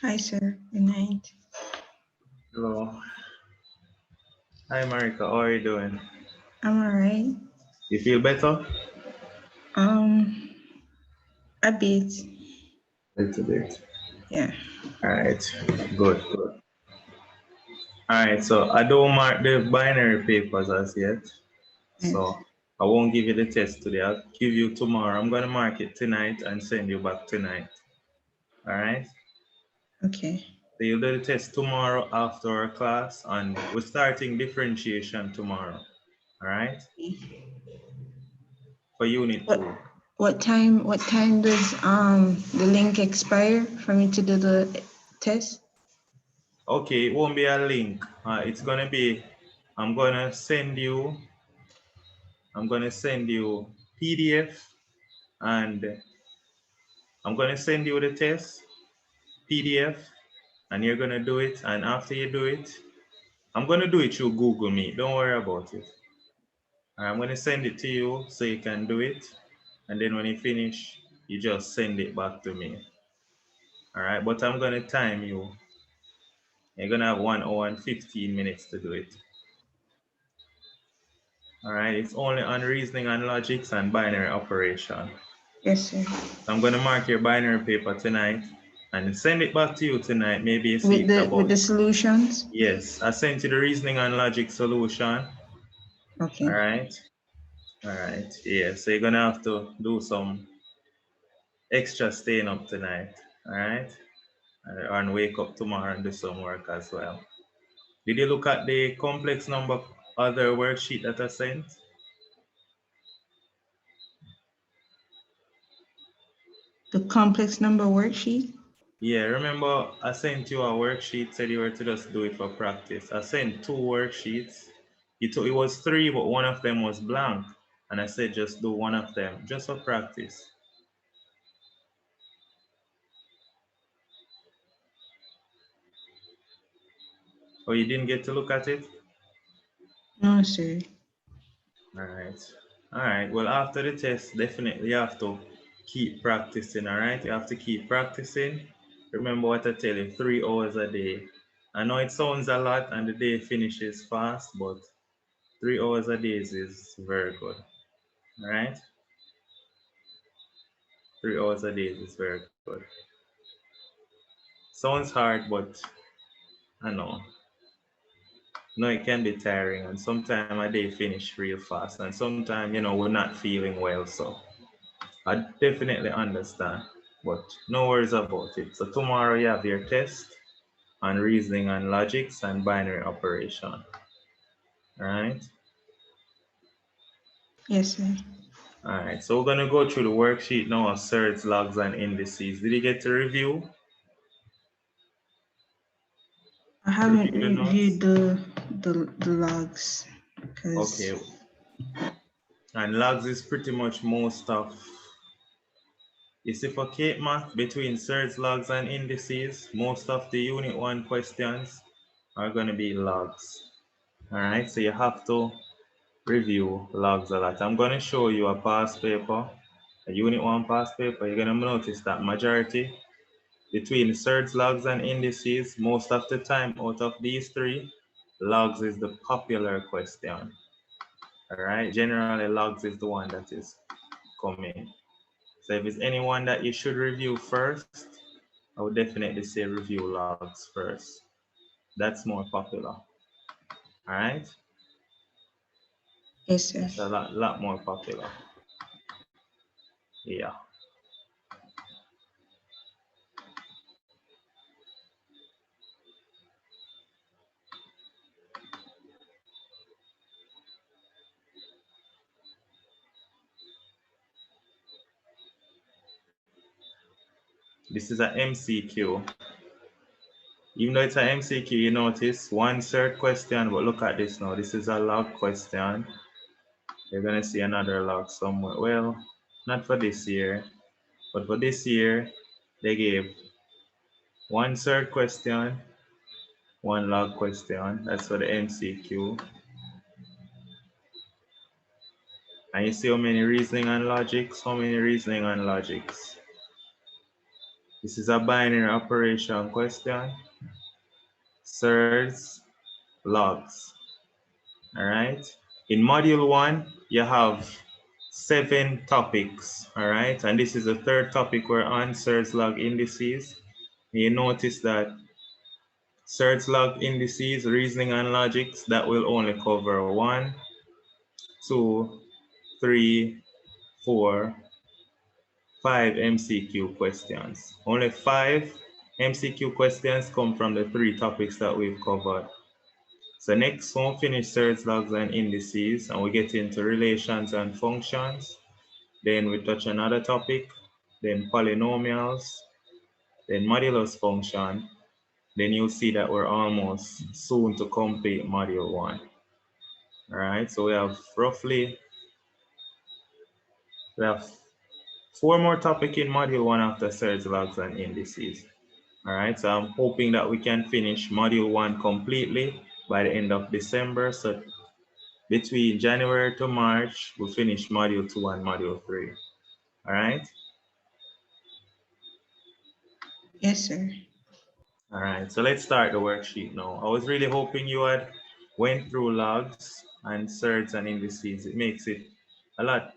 Hi, sir. Good night. Hello. Hi, Marika. How are you doing? I'm all right. You feel better? Um, a bit. Little bit. Yeah. All right. Good. Good. All right. So I don't mark the binary papers as yet. Yes. So I won't give you the test today. I'll give you tomorrow. I'm gonna mark it tonight and send you back tonight. All right. Okay. So you'll do the test tomorrow after our class, and we're starting differentiation tomorrow. All right. For unit What 2. what time does the link expire for me to do the test? Okay, it won't be a link. It's gonna be. I'm gonna send you. I'm gonna send you PDF, and I'm gonna send you the test PDF, and you're gonna do it. And after you do it, I'm gonna do it through Google Meet. Don't worry about it. I'm gonna send it to you so you can do it. And then when you finish, you just send it back to me. All right, but I'm gonna time you. You're gonna have 1 hour and 15 minutes to do it. All right, it's only on reasoning and logics and binary operation. Yes, sir. I'm gonna mark your binary paper tonight and send it back to you tonight. Maybe you see With it the about. solutions. Yes, I sent you the reasoning and logic solution. All Okay. right. All right. Yeah. So you're gonna have to do some extra staying up tonight. All right. And wake up tomorrow and do some work as well. Did you look at the complex number other worksheet that I sent? The complex number worksheet. Yeah, remember I sent you a worksheet, said you were to just do it for practice. I sent 2 worksheets. It was 3, but one of them was blank. And I said just do one of them, just for practice. Oh, you didn't get to look at it? No, sir. All right. All right. Well, after the test, definitely you have to keep practicing, all right? You have to keep practicing. Remember what I tell you, 3 hours a day. I know it sounds a lot and the day finishes fast, but 3 hours a day is very good, all right? 3 hours a day is very good. Sounds hard, but I know. No, it can be tiring, and sometimes a day finish real fast, and sometimes, we're not feeling well, so I definitely understand, but no worries about it. So tomorrow you have your test on reasoning and logics and binary operation. All right. Yes, sir. All right. So we're gonna go through the worksheet now of surds, logs, and indices. Did you get to review? I haven't Review the reviewed notes? the logs because Okay. And logs is pretty much most of. You see, for Cape Math, between surds, logs, and indices, most of the Unit 1 questions are going to be logs. All right, so you have to review logs a lot. I'm going to show you a past paper, a Unit 1 past paper. You're going to notice that majority between surds, logs, and indices, most of the time out of these 3, logs is the popular question. All right, generally logs is the one that is coming. So if it's anyone that you should review first, I would definitely say review logs first. That's more popular. All right, yes, sir. that's a lot more popular. Yeah. This is a MCQ. Even though it's an MCQ, you notice one cert question, but look at this now. This is a log question. You're gonna see another log somewhere. Well, not for this year, but for this year, they gave one cert question, one log question. That's for the MCQ. And you see how many reasoning and logics, how many reasoning and logics. This is a binary operation question. Surds, logs. All right. In module 1, you have 7 topics. All right. And this is the third topic we're on, surds log indices. You notice that surds log indices, reasoning and logics, that will only cover 1, 2, 3, 4, 5 MCQ questions. Only 5 MCQ questions come from the 3 topics that we've covered. So next we'll finish surds logs and indices, and we get into relations and functions. Then we touch another topic, then polynomials, then modulus function. Then you'll see that we're almost soon to complete module 1. All right, so we have 4 more topics in module 1 after surds logs and indices. All right, so I'm hoping that we can finish module 1 completely by the end of December. So between January to March, we'll finish module 2 and module 3. All right? Yes, sir. All right, so let's start the worksheet now. I was really hoping you had went through logs and surds and indices. It makes it a lot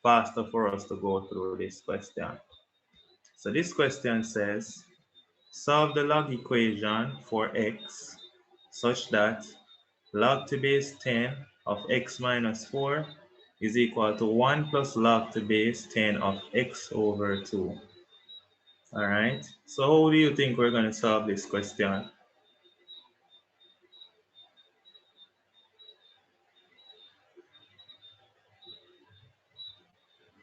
faster for us to go through this question. So this question says, solve the log equation for x such that log to base 10 of x minus 4 is equal to 1 plus log to base 10 of x over 2. All right, so how do you think we're going to solve this question?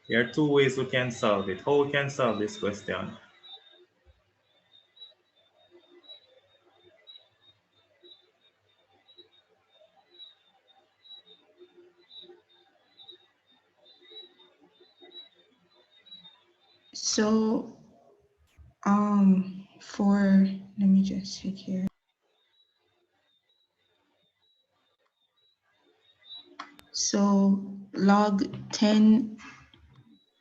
There are 2 ways we can solve it. How we can solve this question? So, let me just check here. So log 10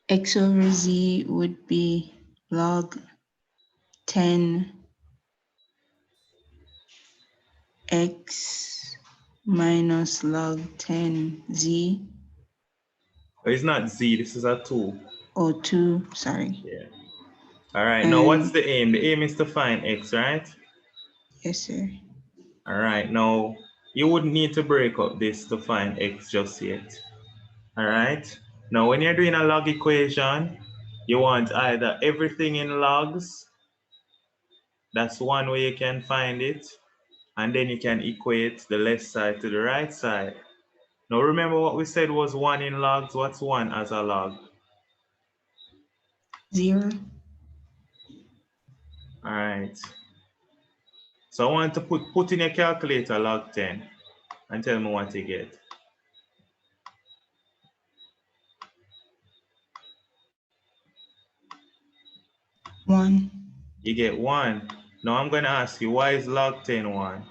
x over z would be log 10 x minus log 10 z. It's not z, this is a 2. Or 2, sorry. Yeah. All right, now what's the aim? The aim is to find x, right? Yes, sir. All right, now you wouldn't need to break up this to find x just yet. All right, now when you're doing a log equation, you want either everything in logs, that's one way you can find it, and then you can equate the left side to the right side. Now remember what we said was 1 in logs. What's 1 as a log? 0. All right. So I want to put in your calculator log 10 and tell me what you get. 1. You get 1. Now I'm going to ask you, why is log 10 1?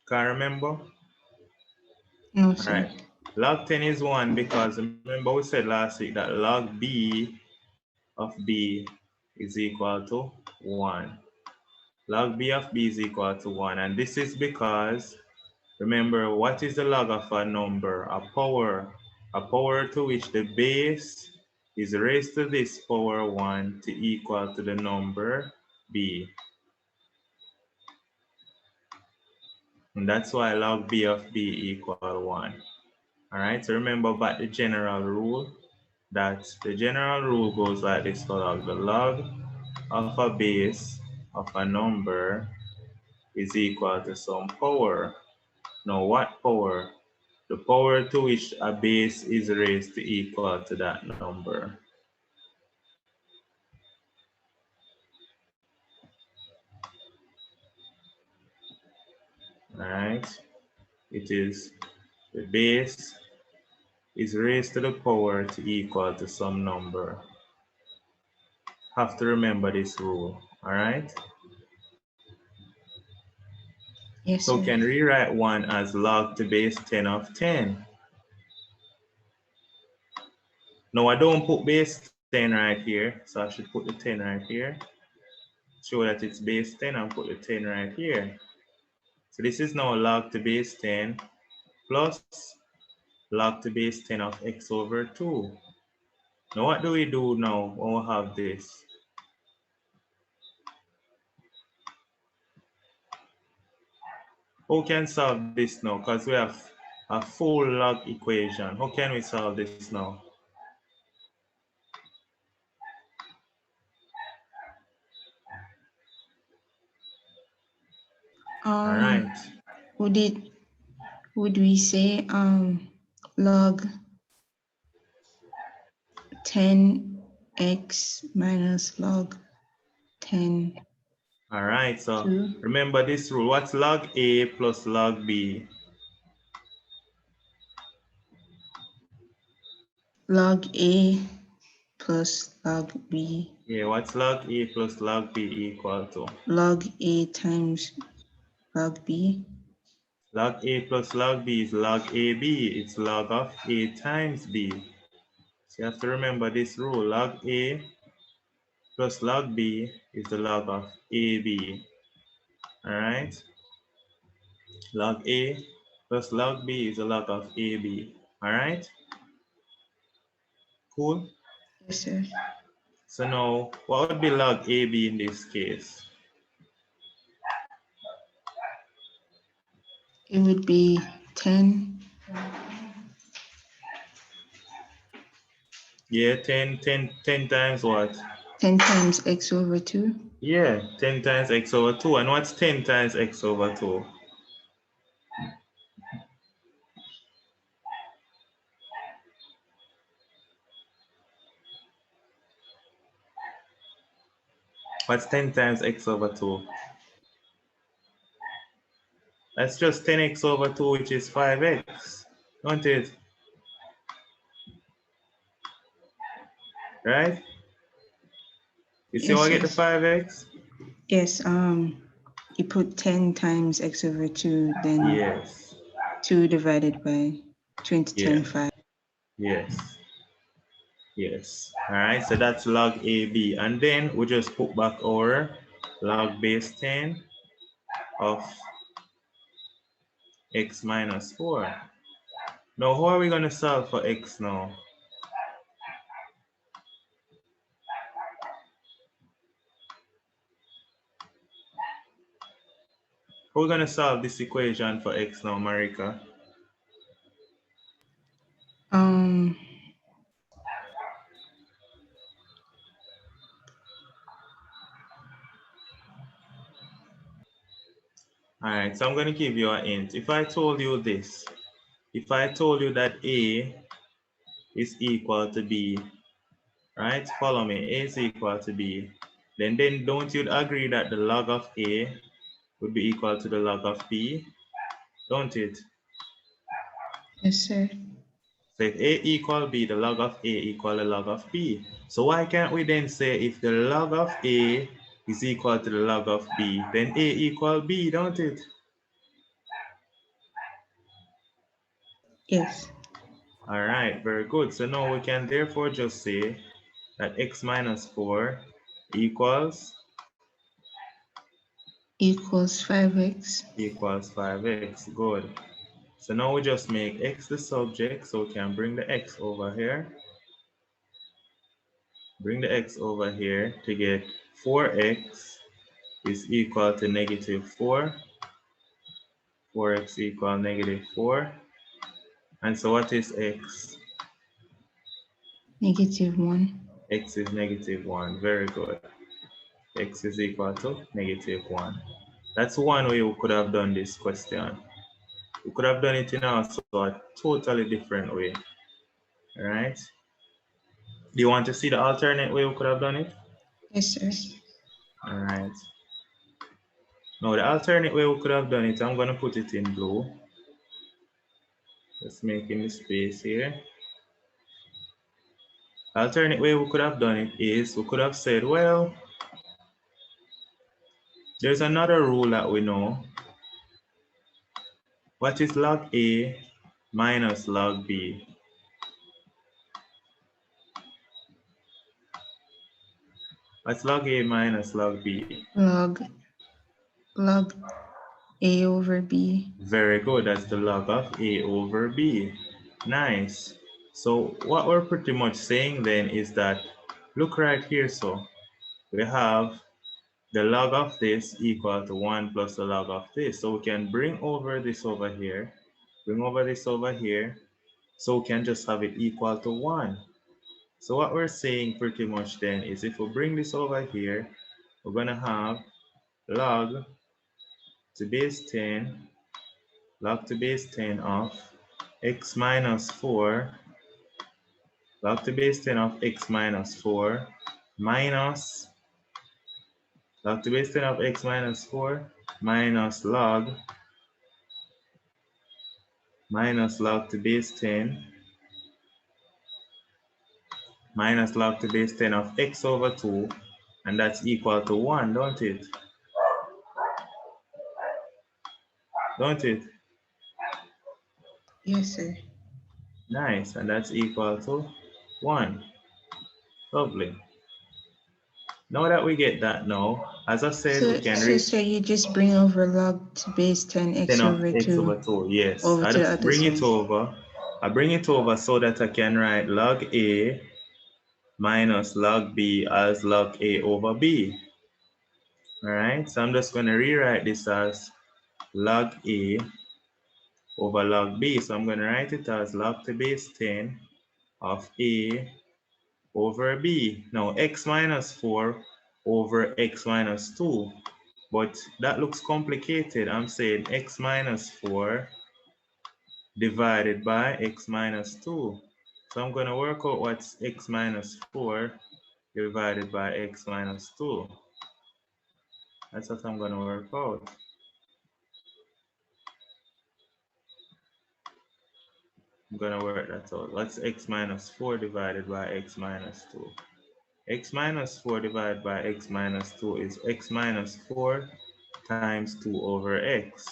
Can't remember? No, All sir. right. Log 10 is 1 because remember we said last week that log b of b is equal to 1. Log b of b is equal to 1. And this is because, remember, what is the log of a number? A power. A power to which the base is raised to this power 1 to equal to the number b. And that's why log b of b equal 1. All right, so remember about the general rule, that the general rule goes like this for log. The log of a base of a number is equal to some power. Now what power? The power to which a base is raised to equal to that number. All right, it is the base is raised to the power to equal to some number. Have to remember this rule, all right? Yes, So sir. we can rewrite 1 as log to base 10 of 10. Now I don't put base 10 right here, so I should put the 10 right here. Show that it's base 10 and put the 10 right here. So this is now log to base 10 plus log to base 10 of x over 2. Now what do we do now when we have this? How can we solve this now? Because we have a full log equation. How can we solve this now? All right. Would we say log 10x minus log 10? All right, so 2. remember this rule. What's log A plus log B? Log A plus log B. Yeah, what's log A plus log B equal to? Log A times log B. Log A plus log B is log AB. It's log of A times B. So you have to remember this rule. Log A plus log B is the log of AB. All right? Log A plus log B is the log of AB. All right? Cool? Yes, sir. So now, what would be log AB in this case? It would be 10. Yeah, 10 times what? 10 times x over 2. Yeah, 10 times x over 2. And what's 10 times x over 2? What's 10 times x over 2? That's just 10x over 2, which is 5x, don't it? Right? You see how I Yes, get the yes. 5x? Yes, you put 10 times x over 2, then Yes. 2 divided by 2 into 10, Yeah. 5. Yes. Yes. All right, so that's log AB. And then we just put back our log base 10 of x minus 4. Now, how are we going to solve for x now? How are we going to solve this equation for x now, Marika? All right, so I'm going to give you a hint. If I told you this, if I told you that A is equal to B, right? Follow me, A is equal to B. Then don't you agree that the log of A would be equal to the log of B? Don't it? Yes, sir. So if A equal B, the log of A equal the log of B. So why can't we then say if the log of A is equal to the log of B, then A equal B, don't it? Yes. All right, very good. So now we can therefore just say that x minus 4 equals Equals 5x. equals 5x. Good. So now we just make x the subject, so we can bring the x over here. Bring the x over here to get 4x is equal to negative 4. 4x equal negative 4. And so what is x? Negative 1. X is negative 1. Very good. X is equal to negative 1. That's one way we could have done this question. We could have done it in also a totally different way. All right? Do you want to see the alternate way we could have done it? Yes, sir. All right. Now the alternate way we could have done it, I'm going to put it in blue. Just making the space here. The alternate way we could have done it is we could have said, well, there's another rule that we know What is log A minus log B? What's log A minus log B? Log A over B. Very good. That's the log of A over B. Nice. So what we're pretty much saying then is that, look right here. So we have the log of this equal to 1 plus the log of this. So we can bring over this over here, bring over this over here. So we can just have it equal to 1. So what we're saying pretty much then is if we bring this over here, we're going to have log to base 10, log to base 10 of x minus 4, log to base 10 of x minus 4 minus log to base 10 of x minus 4 minus log to base 10 minus log to base 10 of x over 2, and that's equal to 1, don't it? Don't it? Yes, sir. Nice, and that's equal to 1. Lovely. Now that we get that now, as I said, we can read So you just bring over log to base 10 10 x of over x 2 over 2, yes. over I to the just other bring it side. over. I bring it over so that I can write log A minus log B as log A over B. All right, so I'm just going to rewrite this as log A over log B. So I'm going to write it as log to base 10 of A over B. Now, x minus 4 over x minus 2. But that looks complicated. I'm saying x minus 4 divided by x minus 2. So I'm going to work out what's x minus 4 divided by x minus 2. That's what I'm going to work out. I'm going to work that out. What's x minus 4 divided by x minus 2? X minus 4 divided by x minus 2 is x minus 4 times 2 over x.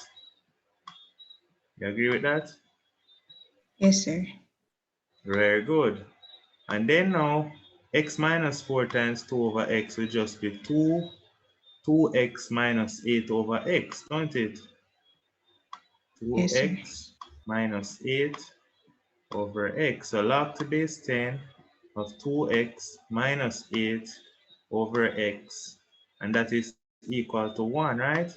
You agree with that? Yes, sir. Very good. And then now, x minus 4 times 2 over x will just be 2x minus 8 over x, don't it? Yes, sir. 2x minus 8 over x. So log to base 10 of 2x minus 8 over x. And that is equal to 1, right?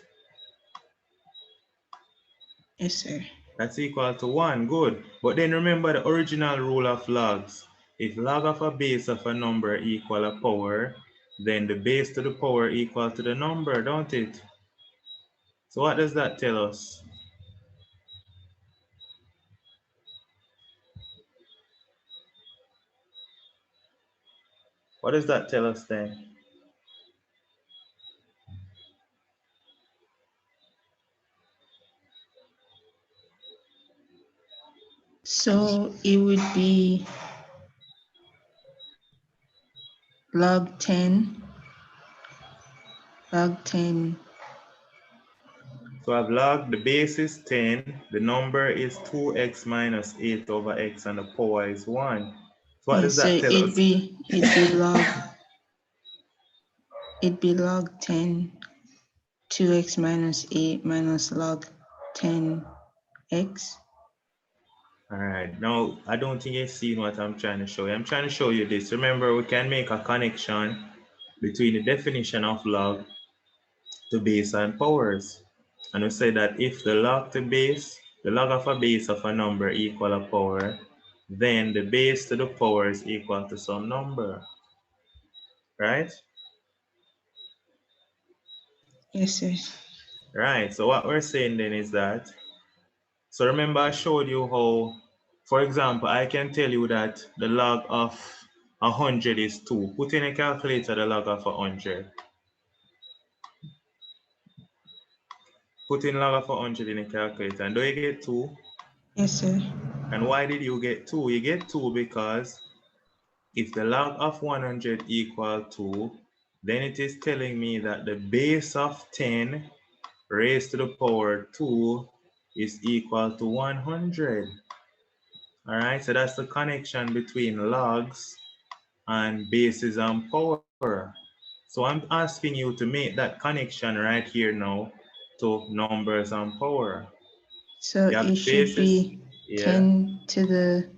Yes, sir. That's equal to 1, good. But then remember the original rule of logs. If log of a base of a number equal a power, then the base to the power equal to the number, don't it? So what does that tell us? What does that tell us then? So it would be log 10. Log 10. So I've logged, the base is 10, the number is 2x minus 8 over x, and the power is 1. So what Yeah, does so that tell us? it'd be log 10, 2x minus 8 minus log 10x. All right, now I don't think you've seen what I'm trying to show you. I'm trying to show you this. Remember, we can make a connection between the definition of log to base and powers. And we say that if the log of a base of a number equal a power, then the base to the power is equal to some number, right? Yes, sir. Right, so what we're saying then is that, so remember I showed you how, for example, I can tell you that the log of 100 is 2. Put in a calculator the log of 100. Put in log of 100 in a calculator, and do you get 2? Yes, sir. And why did you get 2? You get 2 because if the log of 100 equal 2, then it is telling me that the base of 10 raised to the power 2 is equal to 100. All right, so that's the connection between logs and bases and power. So I'm asking you to make that connection right here now to numbers and power. So You have it the should bases, be yeah, 10 to the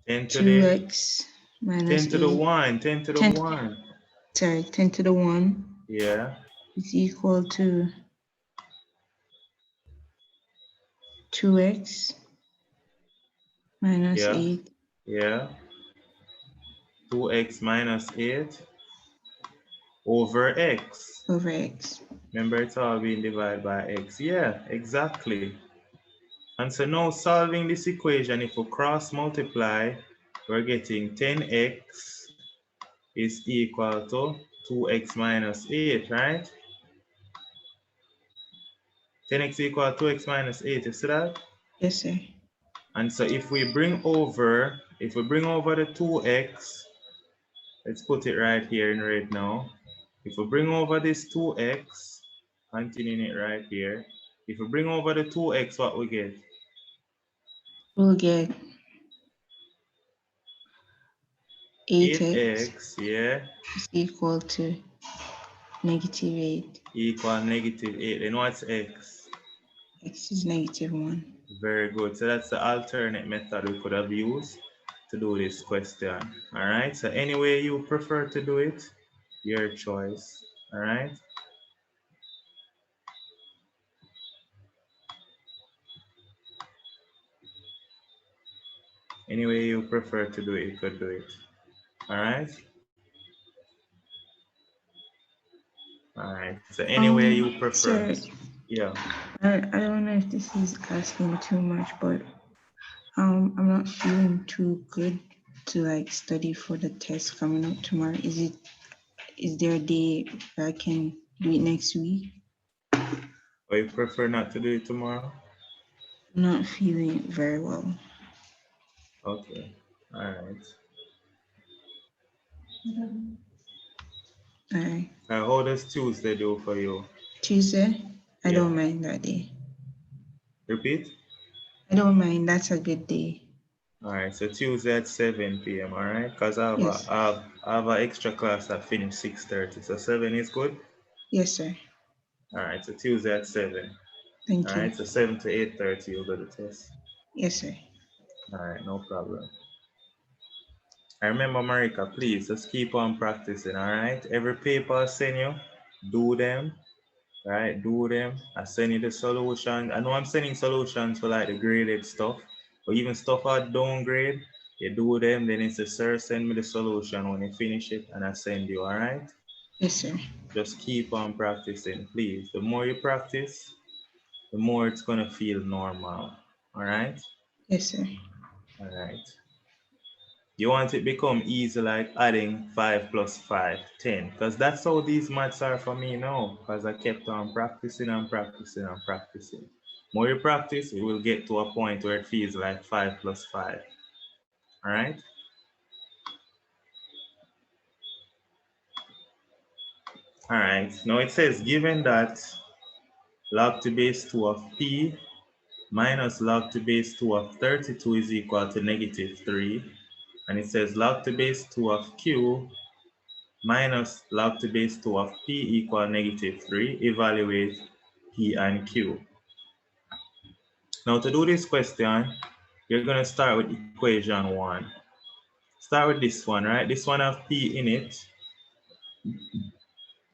10 to the 2x minus 10 to the 8. 1, 10 to the 10, 1, sorry, 10 to the 1 yeah, is equal to 2x minus yeah, 8 yeah, 2x minus 8 over x. over x. Remember, it's all being divided by x. Yeah, exactly. And so now solving this equation, if we cross multiply, we're getting 10x is equal to 2x minus 8, right? 10x equal to 2x minus 8, you see that? Yes, sir. And so if we bring over the 2x, let's put it right here in red now. If we bring over this 2x, continuing it right here, if we bring over the 2x, what we get? We'll get 8x 8x, yeah, is equal to negative 8. equal negative 8. Then what's x? X is negative 1. Very good. So that's the alternate method we could have used to do this question. All right. So any way you prefer to do it, your choice. All right. Any way you prefer to do it, you could do it. All right. All right. So any way you prefer. Sir, Yeah. I don't know if this is asking too much, but I'm not feeling too good to like study for the test coming up tomorrow. Is there a day where I can do it next week? Or you prefer not to do it tomorrow? I'm not feeling very well. Okay. All right. All right. How does Tuesday do for you? Tuesday? I Yeah. don't mind that day. Repeat. I don't mind. That's a good day. All right, so Tuesday at 7 p.m. All right, because Yes. I have an extra class that finish 6:30, so 7 is good. Yes, sir. All right, so Tuesday at 7. All Thank you. right, so 7 to 8:30 you'll do the test. Yes, sir. All right, no problem. I remember, Marika, please just keep on practicing. All right, every paper I send you, do them. All right, do them. I send you the solution. I know I'm sending solutions for like the graded stuff, but even stuff I downgrade, you do them. Then it's a sir, send me the solution when you finish it, and I send you. All right. Yes, sir. Just keep on practicing, please. The more you practice, the more it's gonna feel normal. All right. Yes, sir. All right. You want it become easy like adding 5 plus 5, 10. Because that's how these maths are for me now. Because I kept on practicing and practicing and practicing. More you practice, you will get to a point where it feels like 5 plus 5. All right? All right. Now it says, given that log to base 2 of p minus log to base 2 of 32 is equal to negative 3. And it says log to base 2 of q minus log to base 2 of p equal negative 3. Evaluate p and q. Now to do this question, you're going to start with equation 1. Start with this one, right? This one have p in it.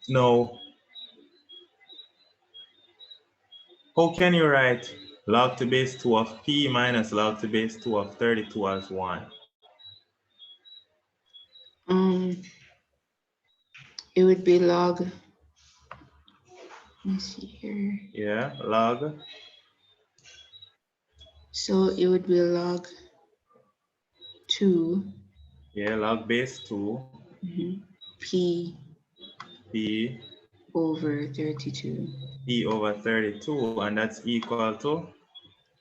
Now, how can you write log to base 2 of p minus log to base 2 of 32 as 1? It would be log. Let me see here. Yeah, log. So it would be log 2. Yeah, log base 2. P P. over 32. P over 32, and that's equal to?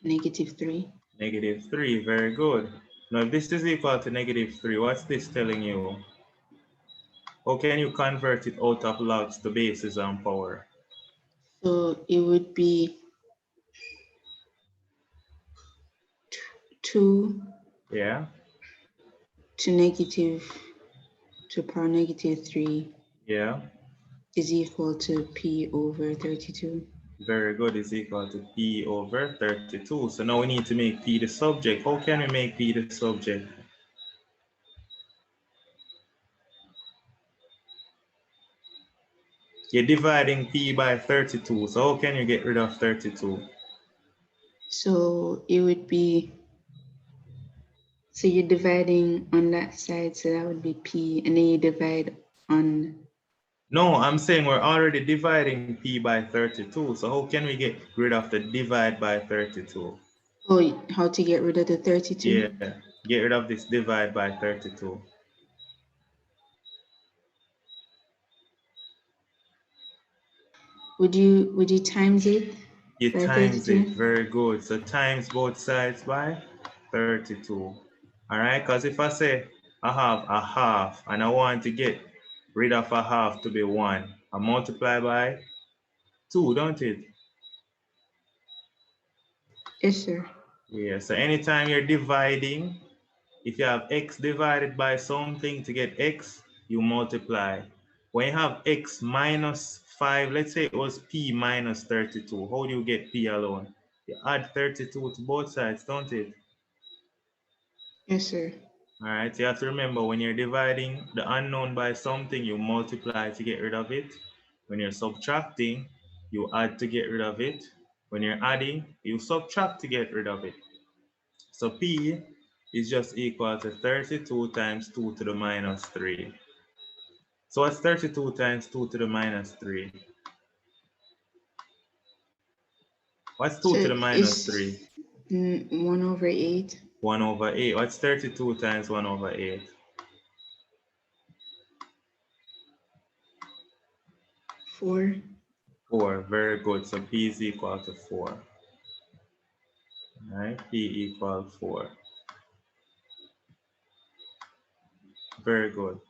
Negative 3. Negative 3, very good. Now, if this is equal to negative 3, what's this telling you? How can you convert it out of logs to bases and power? So it would be 2 Yeah, to negative to the power negative 3 yeah. is equal to p over 32. Very good, is equal to P over 32. So now we need to make P the subject. How can we make P the subject? You're dividing P by 32. So how can you get rid of 32? So it would be, so you're dividing on that side, so that would be p, and then you divide on. No, I'm saying we're already dividing P by 32. So how can we get rid of the divide by 32? Oh, how to get rid of the 32? Yeah, get rid of this divide by 32. Would you times it You by times it, 32? very good. So times both sides by 32. All right, because if I say I have a half and I want to get rid of a half to be 1, I multiply by 2, don't it? Yes, sir. Yeah, so anytime you're dividing, if you have x divided by something to get x, you multiply. When you have x minus 5, let's say it was p minus 32, how do you get p alone? You add 32 to both sides, don't it? Yes, sir. All right, so you have to remember when you're dividing the unknown by something, you multiply to get rid of it. When you're subtracting, you add to get rid of it. When you're adding, you subtract to get rid of it. So P is just equal to 32 times 2 to the minus 3. So what's 32 times 2 to the minus 3? What's 2 So to the minus it's 3? 1 over 8. 1 over 8. What's 32 times 1 over 8? 4. 4. Very good. So P is equal to 4. All right, P equals 4. Very good.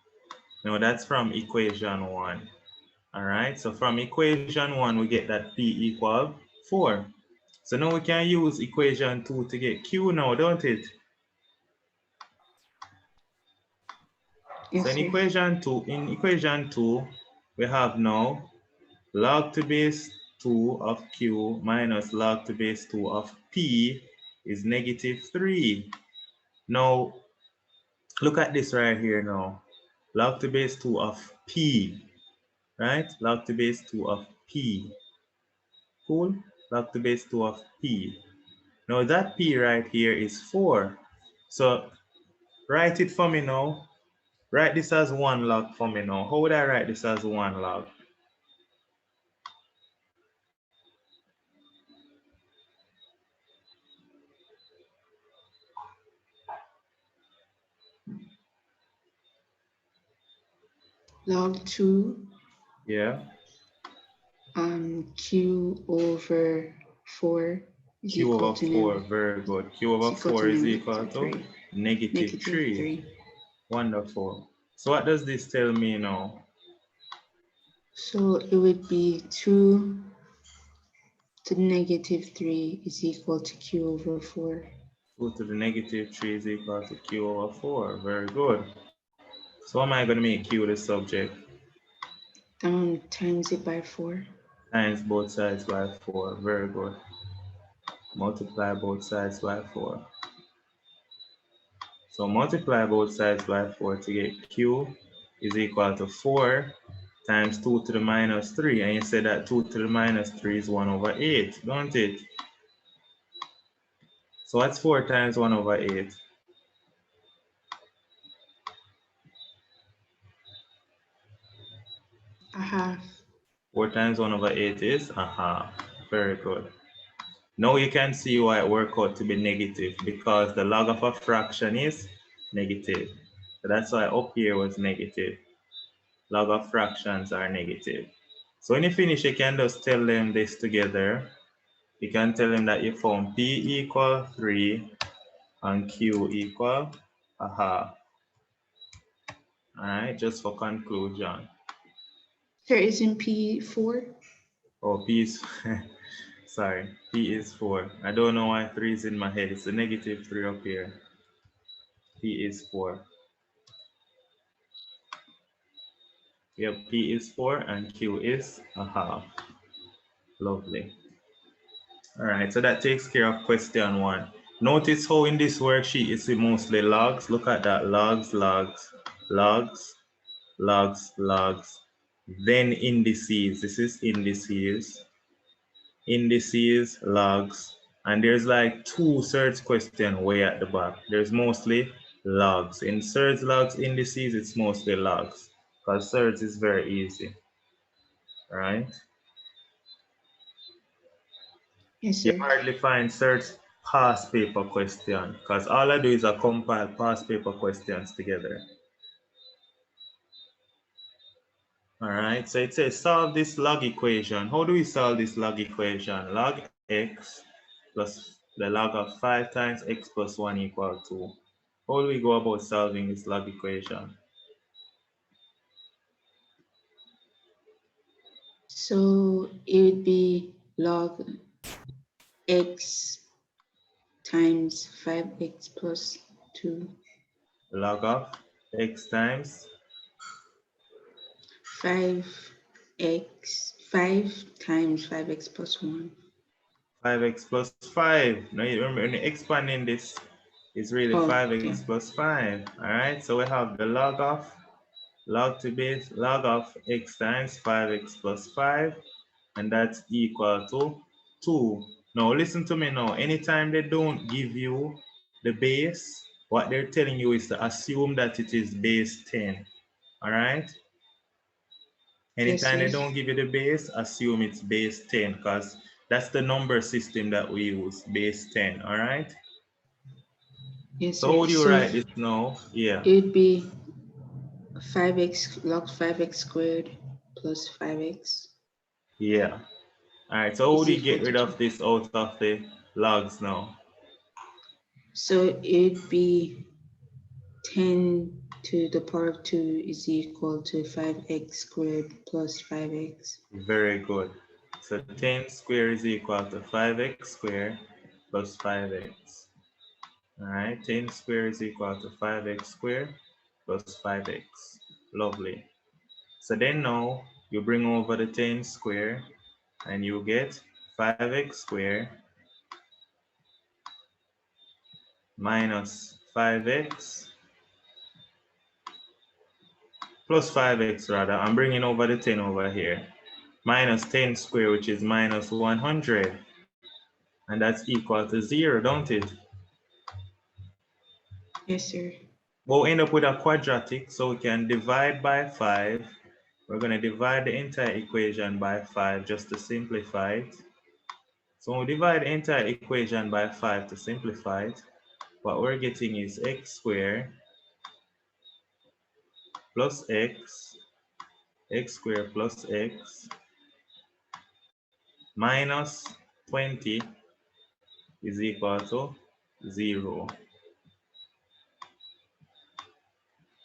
Now that's from equation 1. All right, so from equation 1, we get that P equal 4. So now we can use equation 2 to get Q now, don't it? So Yes, sir. in equation 2, we have now log to base 2 of Q minus log to base 2 of P is negative 3. Now, look at this right here now. Log to base 2 of P, right? Log to base 2 of P. Cool? Log to base 2 of P. Now that P right here is 4. So write it for me now. Write this as 1 log for me now. How would I write this as 1 log? Log 2 Yeah. q over 4 is Q equal over to 4, very good. Q over 4 is equal negative to 3. negative Negative 3. 3. Wonderful. So what does this tell me now? So it would be 2 to the negative 3 is equal to q over 4. 2 to the negative 3 is equal to Q over 4. Very good. So how am I going to make Q the subject? Times it by 4. Times both sides by 4. Very good. Multiply both sides by 4. So multiply both sides by 4 to get Q is equal to 4 times 2 to the minus 3. And you said that 2 to the minus 3 is 1 over 8, don't it? So what's 4 times 1 over 8? A half. 4 times 1 over 8 is a half. Very good. Now you can see why it worked out to be negative, because the log of a fraction is negative. So that's why up here was negative. Log of fractions are negative. So when you finish, you can just tell them this together. You can tell them that you found P equal 3 and Q equal a half. All right, just for conclusion. There isn't p 4. Oh, P is Sorry, P is 4. I don't know why 3 is in my head. It's a negative 3 up here. P is 4. Yep, P is 4 and Q is a half. Lovely. All right, so that takes care of question 1. Notice how in this worksheet it's mostly logs. Look at that, logs, logs, logs, logs, logs. Then indices. This is indices. Indices, logs, and there's like 2 search question way at the back. There's mostly logs. In search logs, indices, it's mostly logs because search is very easy, right? Yes, You sir. hardly find search past paper question because all I do is I compile past paper questions together. All right, so it says solve this log equation. How do we solve this log equation? Log x plus the log of 5 times x plus 1 equal 2. How do we go about solving this log equation? So it would be log x times 5x plus 2. Log of x times 5 times 5x plus 1. 5x plus 5. Now you remember when you're expanding this, it's really Oh, 5x okay. plus 5. All right, so we have the log to base, log of x times 5x plus 5, and that's equal to 2. Now listen to me now. Anytime they don't give you the base, what they're telling you is to assume that it is base 10. All right? Yes, Anytime sir. they don't give you the base, assume it's base 10 because that's the number system that we use, base 10. All right? Yes, So sir. how do you So write this now? Yeah. it would be 5x log 5x squared plus 5x Yeah. All right. So how is do you equal get to rid 2. of this out of the logs now? So it'd be 10 to the power of 2 is equal to 5x squared plus 5x. Very good. So 10 squared is equal to 5x squared plus 5x. All right, 10 squared is equal to 5x squared plus 5x. Lovely. So then now you bring over the 10 squared and you get 5x squared minus 5x plus 5x rather. I'm bringing over the 10 over here. Minus 10 squared, which is minus 100. And that's equal to 0, don't it? Yes, sir. We'll end up with a quadratic, so we can divide by 5. We're going to divide the entire equation by 5 just to simplify it. So when we divide the entire equation by 5 to simplify it, what we're getting is x squared plus x squared plus x minus 20 is equal to 0.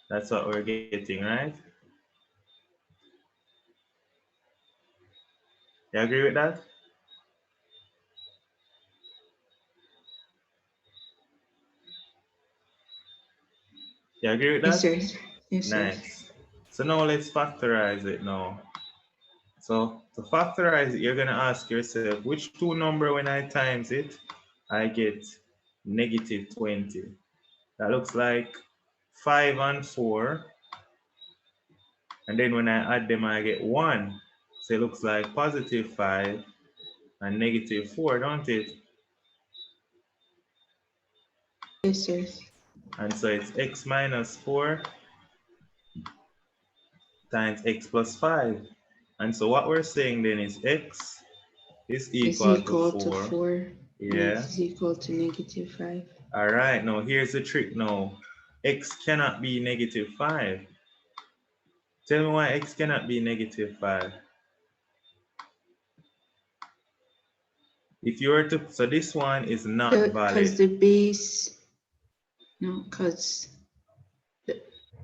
That's what we're getting, right? You agree with that? You agree with Yes, that? sir. Yes, sir. Nice. So now let's factorize it now. So to factorize it, you're gonna ask yourself, which 2 number when I times it, I get negative 20. That looks like 5 and 4. And then when I add them, I get 1. So it looks like positive 5 and negative 4, don't it? Yes, sir. And so it's x minus 4 times x plus 5. And so what we're saying then is x is Is equal to equal to 4. 4 and Yeah. x is equal to negative 5. All right, now here's the trick now. X cannot be negative 5. Tell me why x cannot be negative 5. If you were to, so this one is not Because valid. the base, no, because the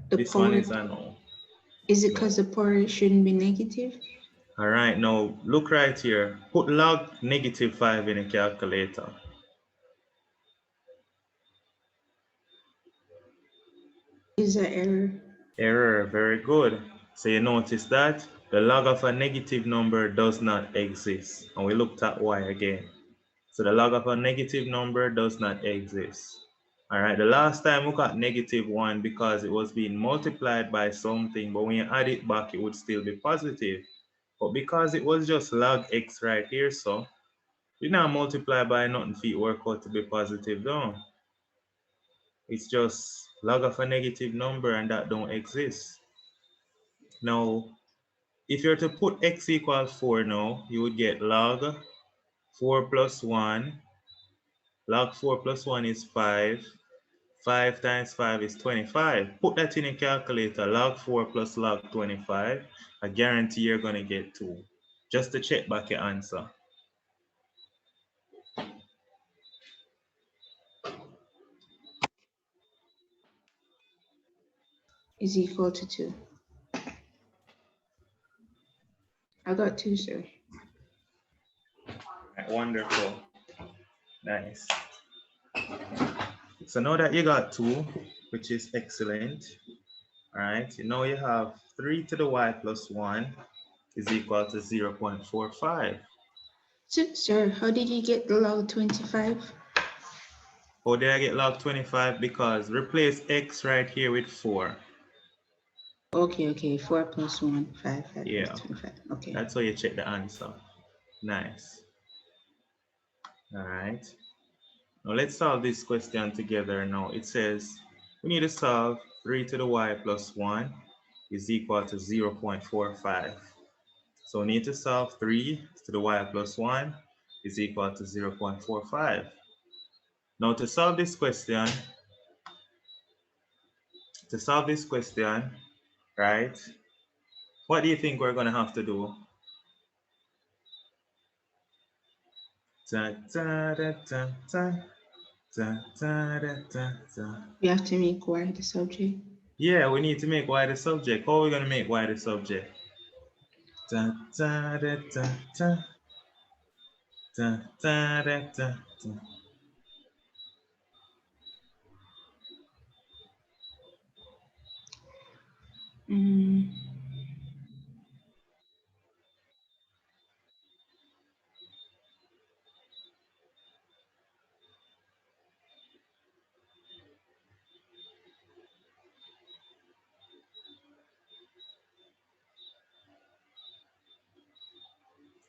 This one power, is a no. is it because No. the power shouldn't be negative? All right, now look right here. Put log -5 in a calculator. Is an error. Error, very good. So you notice that the log of a negative number does not exist. And we looked at y again. So the log of a negative number does not exist. All right, the last time we got -1 because it was being multiplied by something, but when you add it back, it would still be positive. But because it was just log x right here, so we now multiply by nothing for it work out to be positive, don't? It's just log of a negative number and that don't exist. Now, if you're to put x equals 4 now, you would get log 4 plus 1. Log 4 plus 1 is 5. 5 times 5 is 25. Put that in a calculator, log 4 plus log 25. I guarantee you're going to get 2. Just to check back your answer. Is equal to 2. I got 2, sir. Right, wonderful. Nice. So now that you got 2, which is excellent, all right, now you have 3 to the y plus 1 is equal to 0.45. So, sir, how did you get the log 25? How did I get log 25? Because replace x right here with 4. Okay. 4 plus 1, 5 Yeah, plus 25. Okay. that's how you check the answer. Nice. All right. Now let's solve this question together now. It says we need to solve 3 to the y plus 1 is equal to 0.45. So we need to solve 3 to the y plus 1 is equal to 0.45. Now to solve this question, right, what do you think we're going to have to do? Da, da, da, da, da. Da, da, da, da, da. We have to make y the subject. Yeah, we need to make y the subject. How are we going to make y the subject? Da, da, da, da, da. Da, da, da, da, da.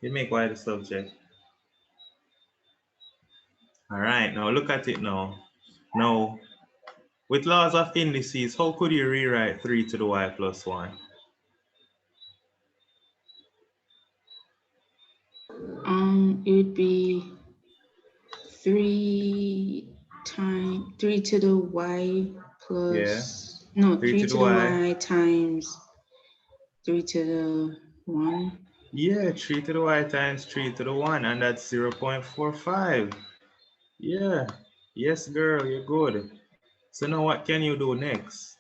You make y the subject. All right, now look at it now. Now, with laws of indices, how could you rewrite 3 to the y plus 1? It would be 3 to the y plus, yeah. No, 3 to the y times 3 to the 1. Yeah, 3 to the y times 3 to the 1, and that's 0.45. Yeah, yes, girl, you're good. So now what can you do next?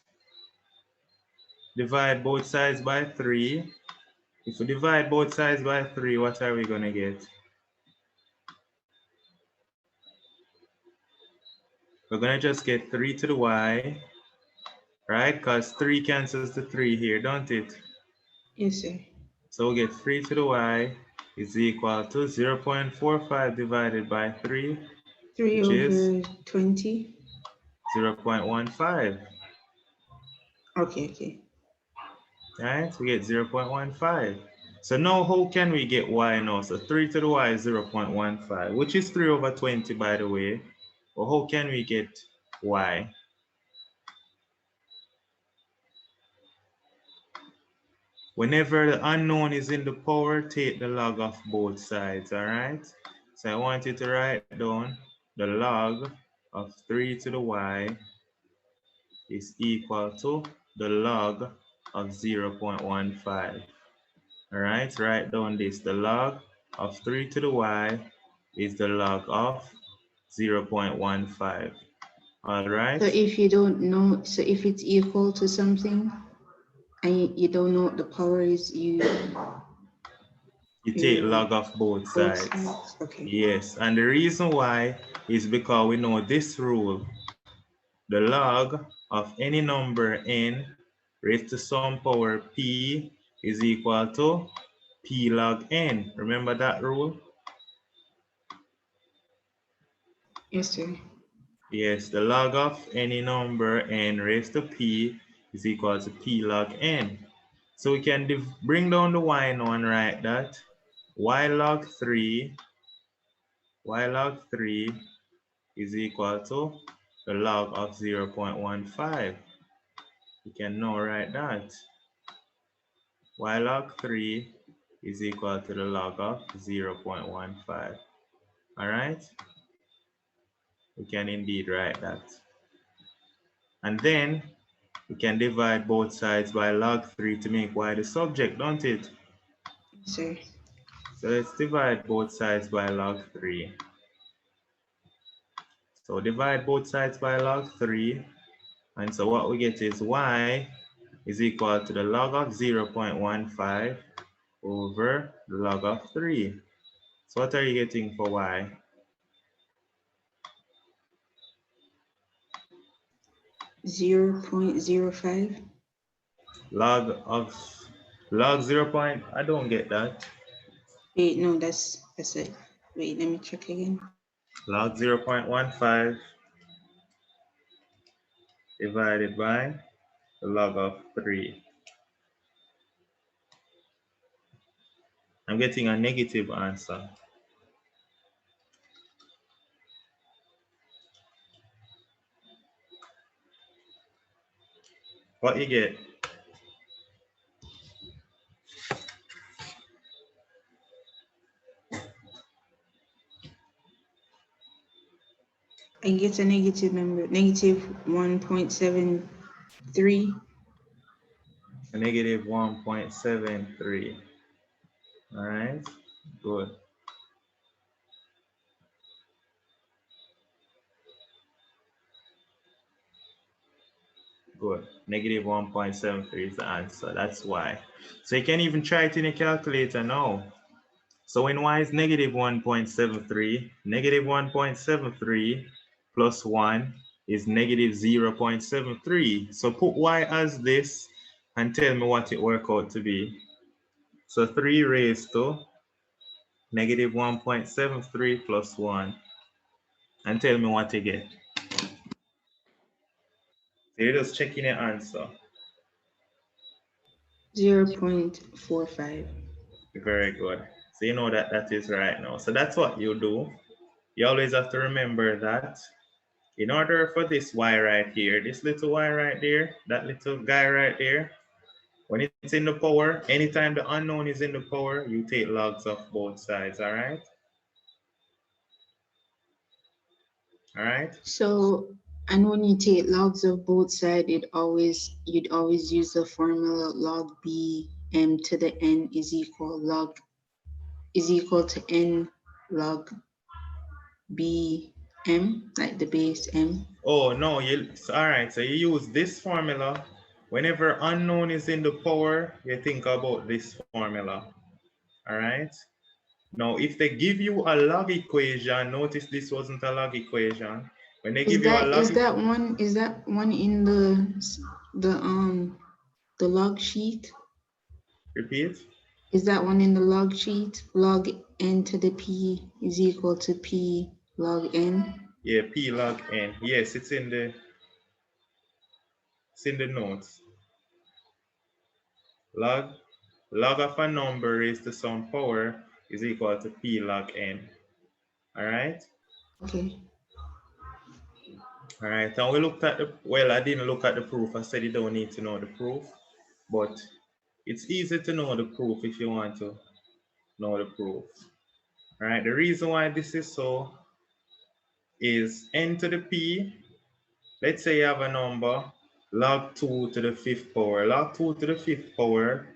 Divide both sides by 3. If we divide both sides by 3, what are we going to get? We're going to just get 3 to the y, right? Because 3 cancels the 3 here, don't it? Yes, sir. So we get 3 to the y is equal to 0.45 divided by 3, 3 which over is 20. 0.15. Okay. Right? We get 0.15. So now how can we get y now? So 3 to the y is 0.15, which is 3 over 20, by the way. But how can we get y? Whenever the unknown is in the power, take the log of both sides, all right? So I want you to write down the log of 3 to the y is equal to the log of 0.15. All right, write down this. The log of 3 to the y is the log of 0.15. All right? So if you don't know, so if it's equal to something and you don't know what the power is, you You take log of both Both sides. sides. Okay. Yes, and the reason why is because we know this rule. The log of any number n raised to some power p is equal to p log n. Remember that rule? Yes, sir. Yes, the log of any number n raised to p is equal to p log n. So we can bring down the y now and write that y log 3 is equal to the log of 0.15. We can now write that y log 3 is equal to the log of 0.15. All right? We can indeed write that. And then we can divide both sides by log 3 to make y the subject, don't it? Yes, sir. So let's divide both sides by log 3. So divide both sides by log 3. And so what we get is y is equal to the log of 0.15 over the log of 3. So what are you getting for y? 0.05. Log of log 0. I don't get that. Wait, no, that's it. Wait, let me check again. Log 0.15 divided by the log of 3. I'm getting a negative answer. What you get? I get a negative number, negative 1.73. A negative 1.73. All right, good. Good. Negative 1.73 is the answer. That's why. So you can even try it in a calculator now. So when y is negative 1.73, negative 1.73 plus 1 is negative 0.73. So put y as this and tell me what it works out to be. So 3 raised to negative 1.73 plus 1 and tell me what you get. So you're just checking your answer. 0.45. Very good. So you know that that is right now. So that's what you do. You always have to remember that in order for this y right here, this little y right there, that little guy right there, when it's in the power, anytime the unknown is in the power, you take logs of both sides, all right? All right? So, and when you take logs of both sides, you'd always use the formula log b m to the n is equal to n log b m, like the base m. Oh, no, all right, so you use this formula. Whenever unknown is in the power, you think about this formula, all right? Now, if they give you a log equation, notice this wasn't a log equation. When they give you a log Is that one in the log sheet? repeat. Is that one in the log sheet? Log n to the p is equal to p log n. Yeah, p log n. Yes, it's in the notes. Log of a number raised to some power is equal to p log n. All right? Okay. All right, and we looked at well, I didn't look at the proof. I said you don't need to know the proof, but it's easy to know the proof if you want to know the proof. All right, the reason why this is so is n to the p. Let's say you have a number, log 2 to the 5th power. Log 2 to the 5th power.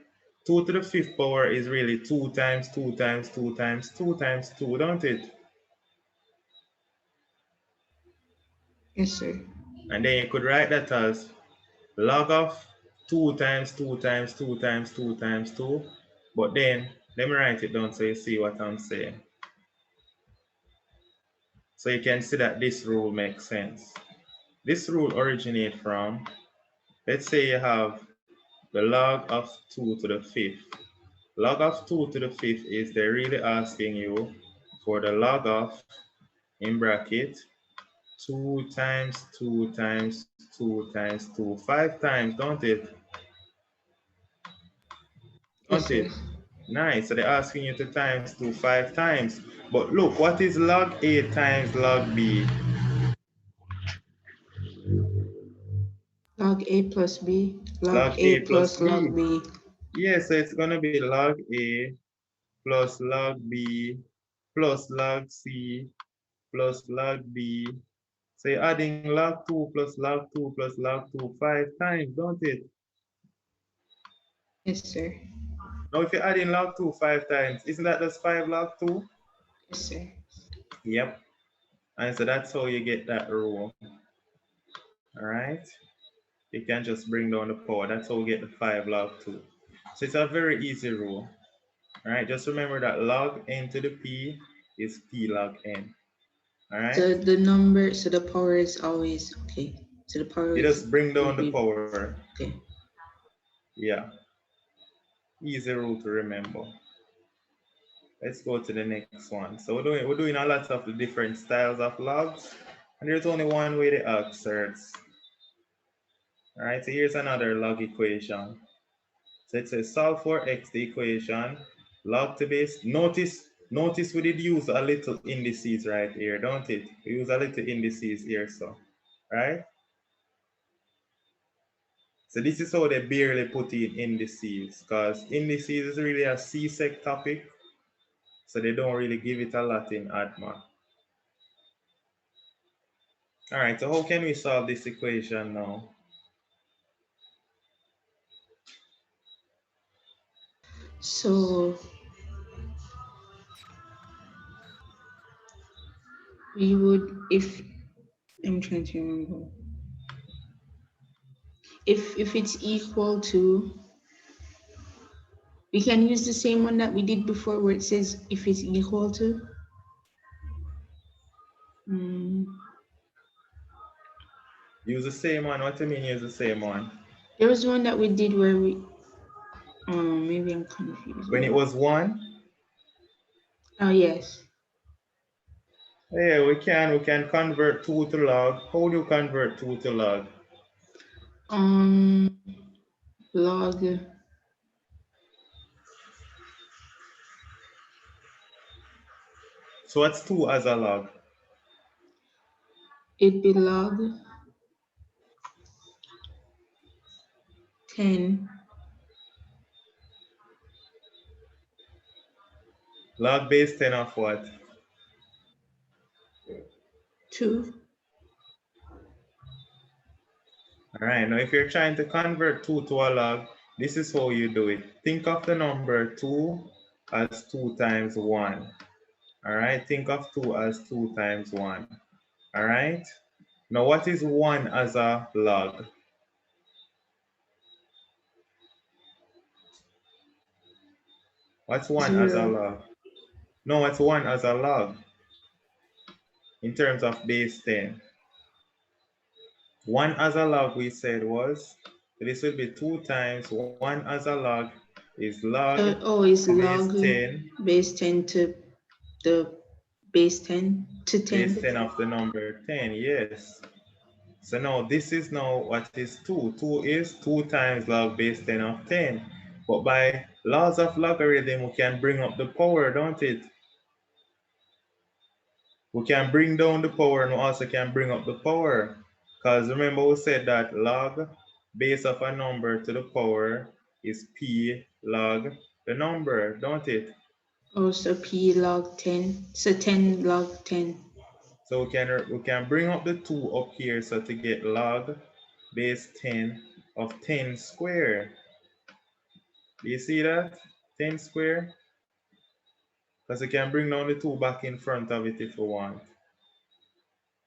2 to the 5th power is really 2 times 2 times 2 times 2 times 2, don't it? Yes, sir. And then you could write that as log of 2 times 2 times 2 times 2 times 2. But then Let me write it down so you see what I'm saying. So you can see that this rule makes sense. This rule originates from, let's say you have the log of 2 to the fifth. Log of 2 to the fifth is they're really asking you for the log of, in bracket, 2 times 2 times 2 times 2, 5 times, don't it? Don't Yes, it? sir. Nice. So they're asking you to times 2 5 times. But look, what is log A times log B? Log A plus B. Log Log A A plus plus B. log B. Yes, so it's going to be log A plus log B plus log C plus log B. So you're adding log 2 plus log 2 plus log 2 5 times, don't it? Yes, sir. Now, if you're adding log 2 5 times, isn't that just 5 log 2? Yes, sir. Yep. And so that's how you get that rule. All right. You can just bring down the power. That's how we get the 5 log 2. So it's a very easy rule. All right. Just remember that log n to the p is p log n. All right. So the number, so the power is always okay. So the power You is just bring down would the be power. okay. Yeah. Easy rule to remember. Let's go to the next one. So we're doing a lot of the different styles of logs, and there's only one way to ask surds. All right, so here's another log equation. So it says solve for x the equation log to base. Notice we did use a little indices right here, don't it? We use a little indices here, so right. So this is how they barely put in indices, because indices is really a C-sec topic, so they don't really give it a lot in ADMA. All right, so how can we solve this equation now? So we would, if I'm trying to remember, if it's equal to, we can use the same one that we did before, where it says if it's equal to. Mm, Use the same one. What do you mean use the same one? there was one that we did where we, maybe I'm confused. When it was 1, Oh yes. yeah, we can convert 2 to log. How do you convert 2 to log? Um, log. So what's 2 as a log? It'd be log 10 Log base 10 of what? 2. All right, now if you're trying to convert 2 to a log, this is how you do it. Think of the number 2 as 2 times 1. All right, think of 2 as 2 times 1. All right, now what is 1 as a log? What's 1 as a 0. log? No, what's 1 as a log in terms of base 10? 1 as a log we said was, so this will be 2 times 1 as a log is log Oh, it's base log 10, base 10 to the base 10 to base 10. 10 of the number 10, yes. So now this is now what is 2? 2 is 2 times log base 10 of 10. But by laws of logarithm, we can bring up the power, don't it? We can bring down the power and we also can bring up the power. Because remember we said that log base of a number to the power is p log the number, don't it? Oh, so P log 10. So 10 log 10. So we can bring up the 2 up here, so to get log base 10 of 10 square. Do you see that? 10 square? Because you can bring down the 2 back in front of it if you want.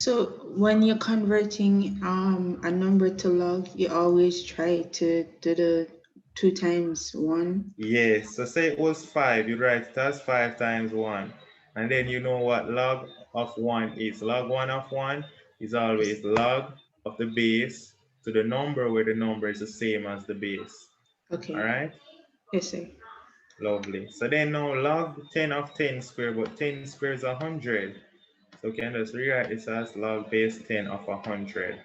So when you're converting a number to log, you always try to do the 2 times 1. Yes, so say it was 5, you write it as 5 times 1. And then you know what log of 1 is. Log 1 of 1 is always log of the base to the number where the number is the same as the base. All Okay. right? Yes, sir. Lovely. So then now log 10 of 10 square, but 10 square is 100. So we can just rewrite this as log base 10 of 100.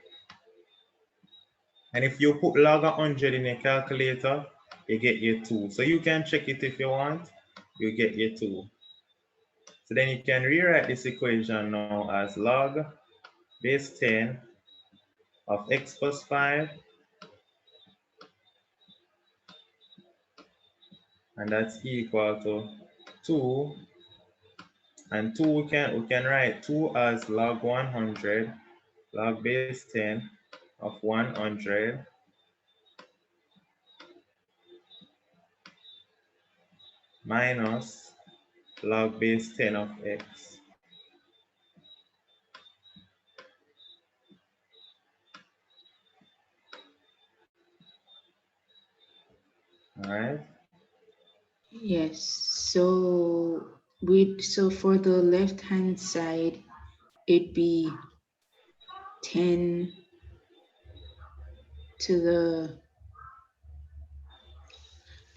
And if you put log 100 in a calculator, you get your 2. So you can check it if you want, you get your 2. So then you can rewrite this equation now as log base 10 of x plus 5, and that's equal to 2. And 2 we can write 2 as log 100, log base 10 of 100 minus log base 10 of x. All right. Yes. So for the left hand side, it'd be 10 to the,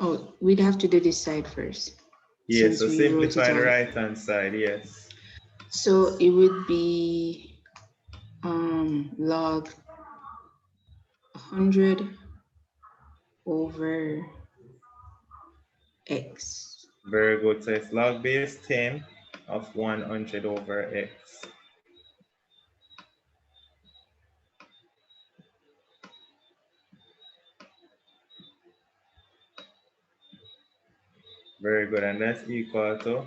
oh, we'd have to do this side first Yes, since so we wrote it simplify the out. right hand side, yes. So it would be log 100 over x. Very good. So it's log base 10 of 100 over x. Very good. And that's equal to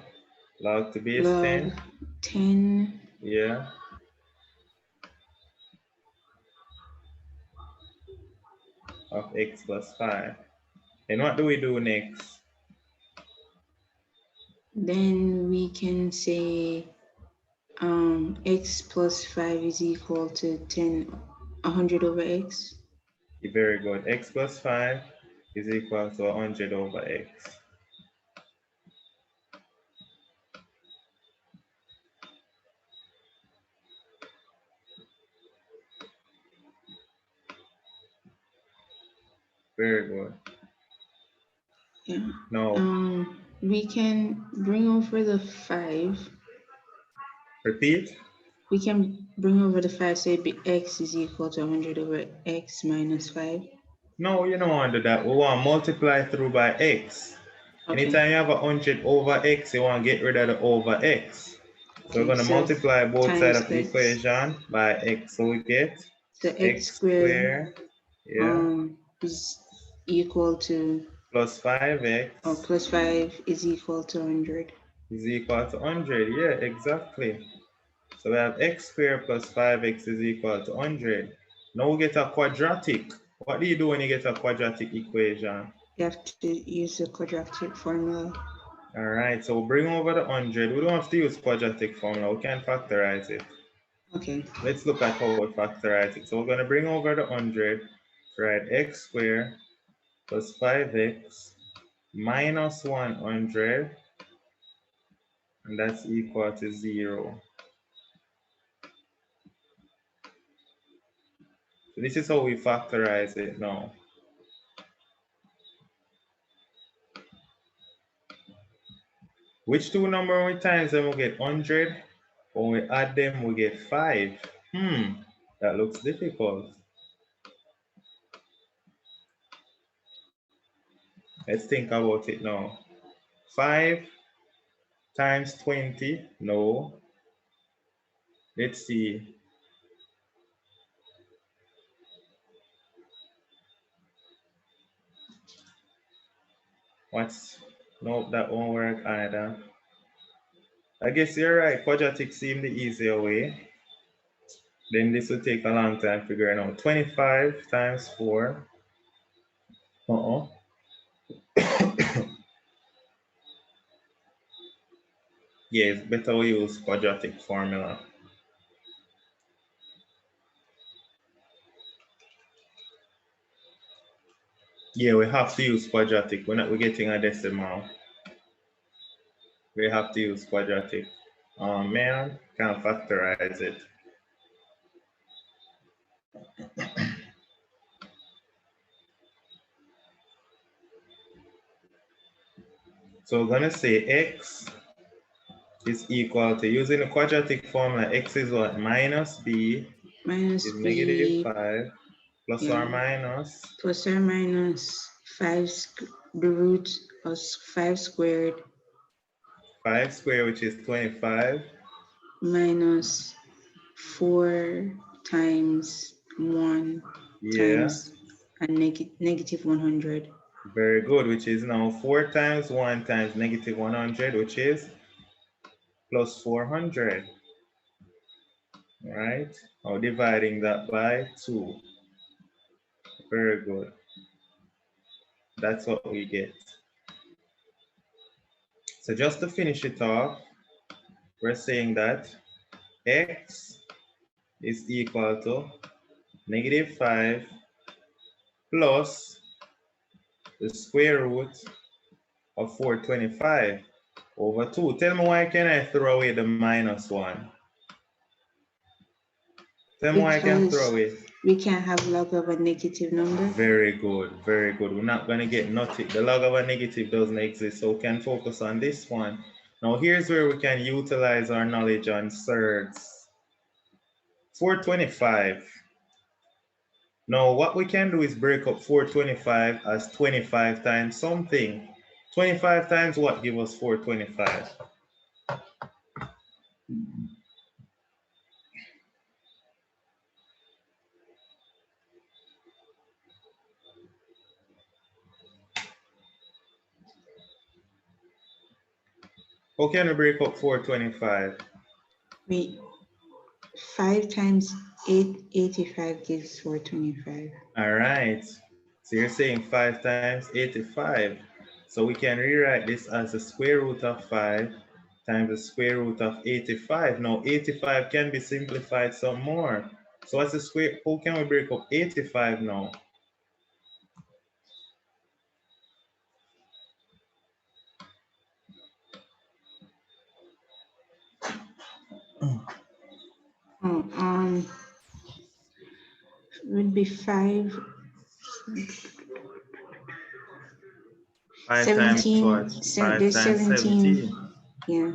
log to base Log 10. 10 Yeah. Of x plus 5. And what do we do next? then we can say x plus 5 is equal to 100 over x. Very good. X plus 5 is equal to 100 over x. Very good. Yeah. Now, We can bring over the 5. repeat. We can bring over the 5, so it'd be x is equal to 100 over x minus 5. No, you don't want to do that. We want to multiply through by x. Okay. Anytime you have 100 over x, you want to get rid of the over x. So we're going to multiply both sides of the equation by x. So we get so x x squared squared, yeah, is equal to, plus 5x or plus 5 is equal to 100. is equal to 100. Yeah, exactly. So we have x squared plus 5x is equal to 100. Now we get a quadratic. What do you do when you get a quadratic equation? You have to use the quadratic formula. All right, so bring over the 100. We don't have to use quadratic formula. We can factorize it. Okay. Let's look at how we factorize it. So we're going to bring over the 100, write x squared plus 5x minus 100, and that's equal to 0. So this is how we factorize it now. Which two number we times them we get 100? When we add them we get 5. That looks difficult. Let's think about it now. 5 times 20, no. Let's see. Nope, that won't work either. I guess you're right, quadratic seemed the easier way. Then this will take a long time figuring out. 25 times 4. Yeah, it's better we use quadratic formula. Yeah, we have to use quadratic. We're getting a decimal. We have to use quadratic. Man, can't factorize it. So we're gonna say x is equal to, using the quadratic formula, x is what? Minus b Minus is b, -5 plus yeah, or minus plus or minus 5, the root of 5 squared 5 squared, which is 25, minus 4 times 1 yeah, times a negative 100. very good, which is now 4 times 1 times negative 100, which is plus 400, right? Now dividing that by 2. Very good. That's what we get. So just to finish it off, we're saying that x is equal to -5 plus the square root of 425 over 2. Tell me, why can I throw away the -1? Tell me why I can throw Because away. we can't have log of a negative number. Very good, very good. We're not going to get nothing. The log of a negative doesn't exist, so we can focus on this one. Now here's where we can utilize our knowledge on surds. 425. Now what we can do is break up 425 as 25 times something. 25 times what give us 425? How can we break up 425? Wait, 5 times 85 gives 425. All right. So you're saying 5 times 85. So we can rewrite this as the square root of 5 times the square root of 85. Now 85 can be simplified some more. So what's the square? How can we break up 85 now? Oh, would be 5, 5 times 17. what? 5 There's times 17. 17. Yeah.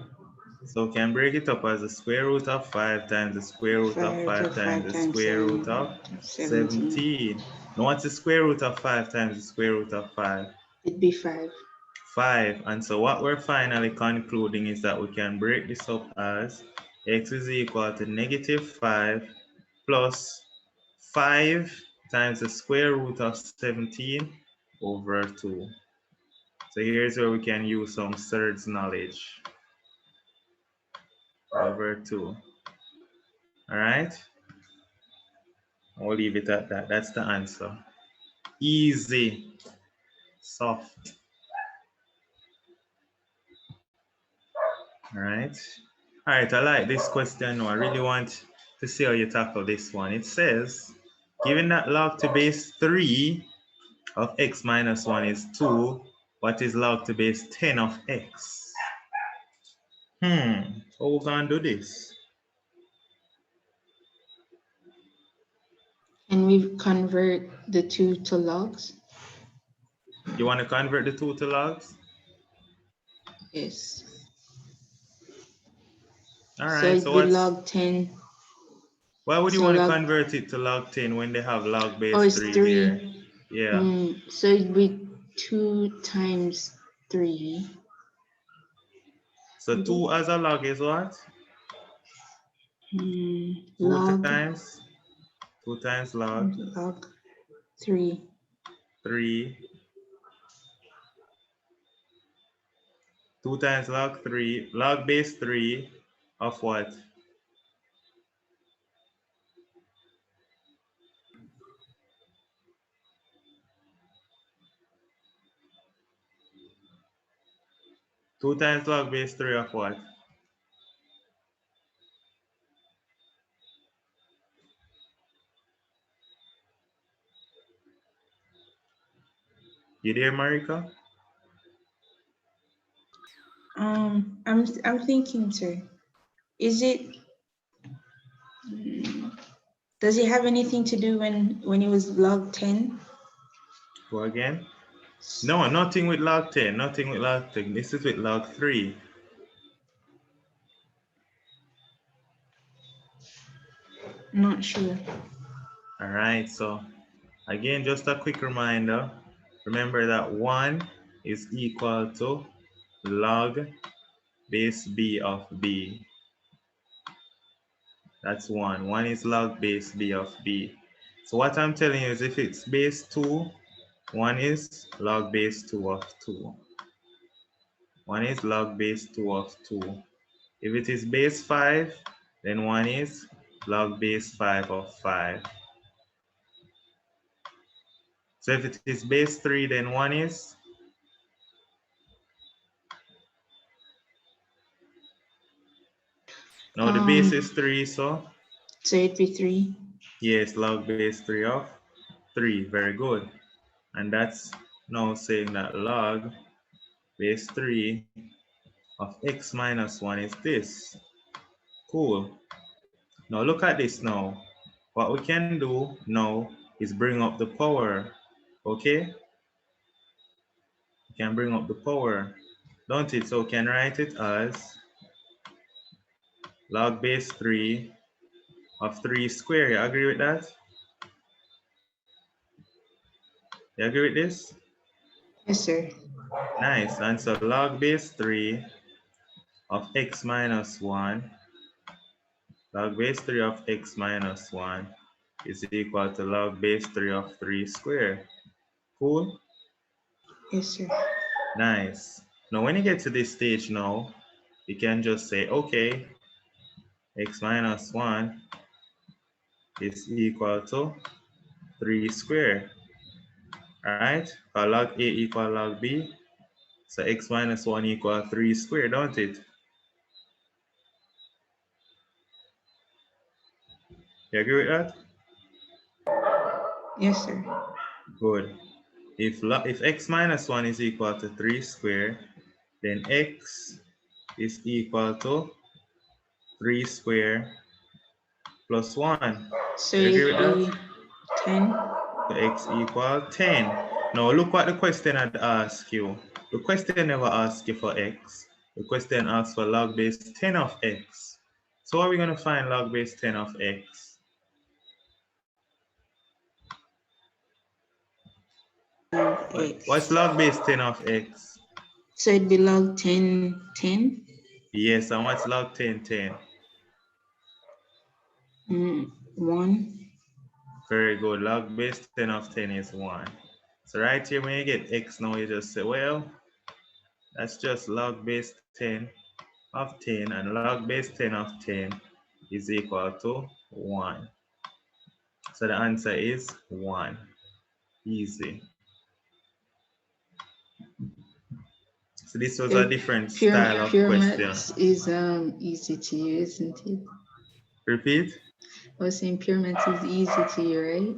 So we can break it up as the square root of 5 times the square root of 5 to 5 times 5 the times square root 7, of 17. 17. Now what's the square root of 5 times the square root of 5? It'd be 5. 5. And so what we're finally concluding is that we can break this up as x is equal to -5 plus 5 times the square root of 17 over 2. So here's where we can use some Surds knowledge. Over 2. All right? We'll leave it at that. That's the answer. Easy. Soft. All right. All right, I like this question now. I really want to see how you tackle this one. It says, given that log to base 3 of x minus 1 is 2, what is log to base 10 of x? How we gonna do this? Can we convert the 2 to logs? You want to convert the 2 to logs? Yes. All So right, it'd so be what's, log 10. why would you So want to log, convert it to log 10 when they have log oh, base it's 3 here? 3. Yeah. So it'd be 2 times 3. So 2 as a log is what? 2 Log times? 2 times log log 3. 3. 2 times log 3. Log base 3 of what? 2 times log base 3 of what? You there, Marika? I'm thinking, sir. Is it? Does it have anything to do when it was log 10? Go again. No, nothing with log 10. Nothing with log 10. This is with log 3. Not sure. All right. So again, just a quick reminder. Remember that 1 is equal to log base b of b. That's 1. 1 is log base b of b. So what I'm telling you is if it's base 2, 1 is log base 2 of 2. 1 is log base 2 of 2. If it is base 5, then 1 is log base 5 of 5. So if it is base 3, then 1 is? No, the base is 3, so? So it'd be 3. Yes, log base 3 of 3. Very good. And that's now saying that log base 3 of x minus 1 is this. Cool. Now look at this now. What we can do now is bring up the power. Okay? We can bring up the power. Don't it? So we can write it as log base 3 of 3 squared. You agree with that? You agree with this? Yes, sir. Nice. And so log base 3 of x minus 1, log base 3 of x minus 1 is equal to log base 3 of 3 squared. Cool? Yes, sir. Nice. Now when you get to this stage now, you can just say, okay, x minus 1 is equal to 3 squared. Alright? Log A equal log B. So x minus 1 equal 3 squared, don't it? You agree with that? Yes, sir. Good. If x minus 1 is equal to 3 squared, then x is equal to 3 squared plus 1. So You agree with it'd that? be 10. So x equal 10. Now look what the question had asked you. The question never asked you for x. The question asks for log base 10 of x. So how are we going to find log base 10 of x? What's X. log base 10 of x? So it'd be log 10, 10. Yes, and what's log 10, 10? 1. Very good. Log base 10 of 10 is 1. So right here, when you get x now, you just say, well, that's just log base 10 of 10, and log base 10 of 10 is equal to 1. So the answer is 1. Easy. So this was a different style of Pure question. maths is easy to you, isn't it? Repeat. I was saying pure maths is easy to you, right?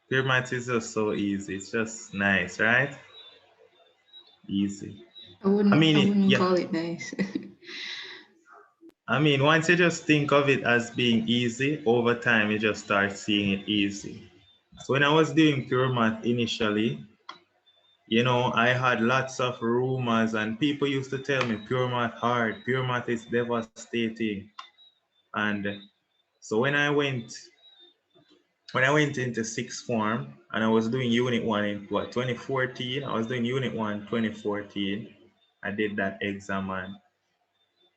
Pure math is just so easy. It's just nice, right? Easy. I wouldn't Yeah. call it nice. Once you just think of it as being easy, over time you just start seeing it easy. So when I was doing pure math initially, I had lots of rumors and people used to tell me pure math hard, pure math is devastating. And so when I went into sixth form and I was doing unit 1 in 2014, I was doing unit 1 2014. I did that exam and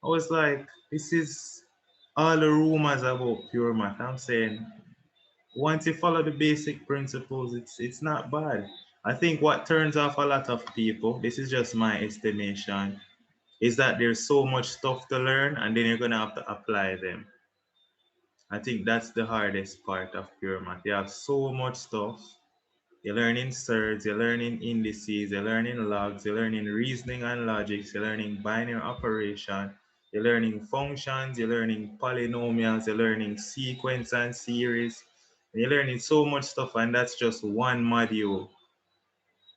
I was like, this is all the rumors about pure math. I'm saying once you follow the basic principles, it's not bad. I think what turns off a lot of people, this is just my estimation, is that there's so much stuff to learn and then you're gonna have to apply them. I think that's the hardest part of pure math. You have so much stuff. You're learning surds, you're learning indices, you're learning logs, you're learning reasoning and logics, you're learning binary operation, you're learning functions, you're learning polynomials, you're learning sequence and series. You're learning so much stuff, and that's just one module.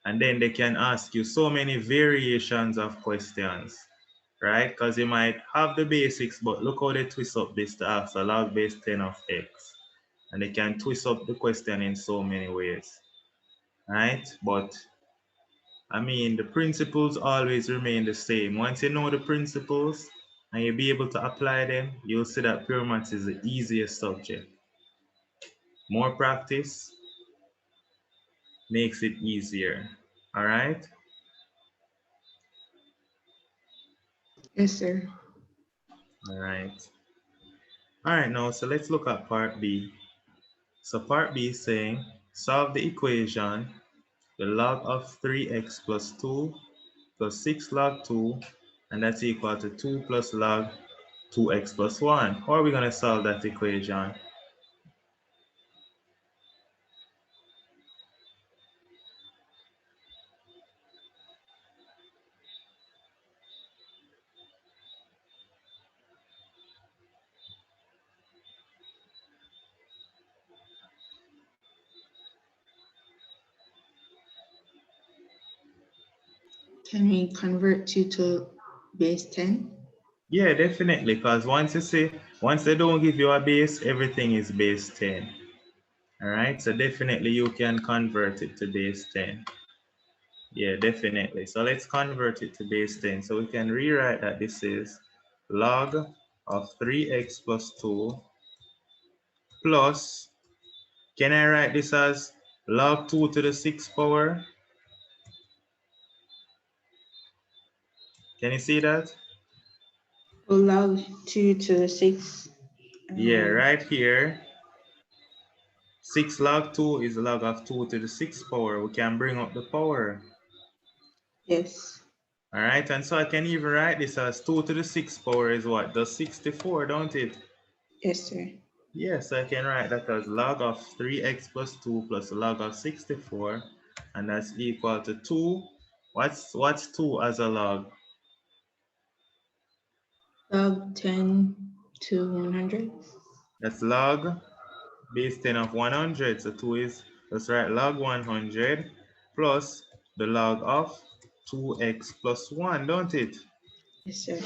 And then they can ask you so many variations of questions, right? Because you might have the basics, but look how they twist up this to ask a log base 10 of x. And they can twist up the question in so many ways, right? But I mean, the principles always remain the same. Once you know the principles and you'll be able to apply them, you'll see that pure maths is the easiest subject. More practice makes it easier. All right? Yes, sir. All right. All right, now, so let's look at part B. So part B is saying, solve the equation, the log of 3x plus 2 plus 6 log 2, and that's equal to 2 plus log 2x plus 1. How are we going to solve that equation? Can we convert 2 to base 10? Yeah, definitely, because once they don't give you a base, everything is base 10. All right, so definitely you can convert it to base 10. Yeah, definitely. So let's convert it to base 10. So we can rewrite that this is log of 3x plus 2 plus, can I write this as log 2 to the 6th power? Can you see that? We'll log 2 to the 6. Yeah, right here. 6 log 2 is log of 2 to the 6th power. We can bring up the power. Yes. All right, and so I can even write this as 2 to the 6th power is what? Does 64, don't it? Yes, sir. Yes, I can write that as log of 3x plus 2 plus log of 64, and that's equal to 2. What's 2 as a log? Log 10 to 100. That's log base 10 of 100. So 2 is, let's write log 100 plus the log of 2x plus 1, don't it? Yes, sir.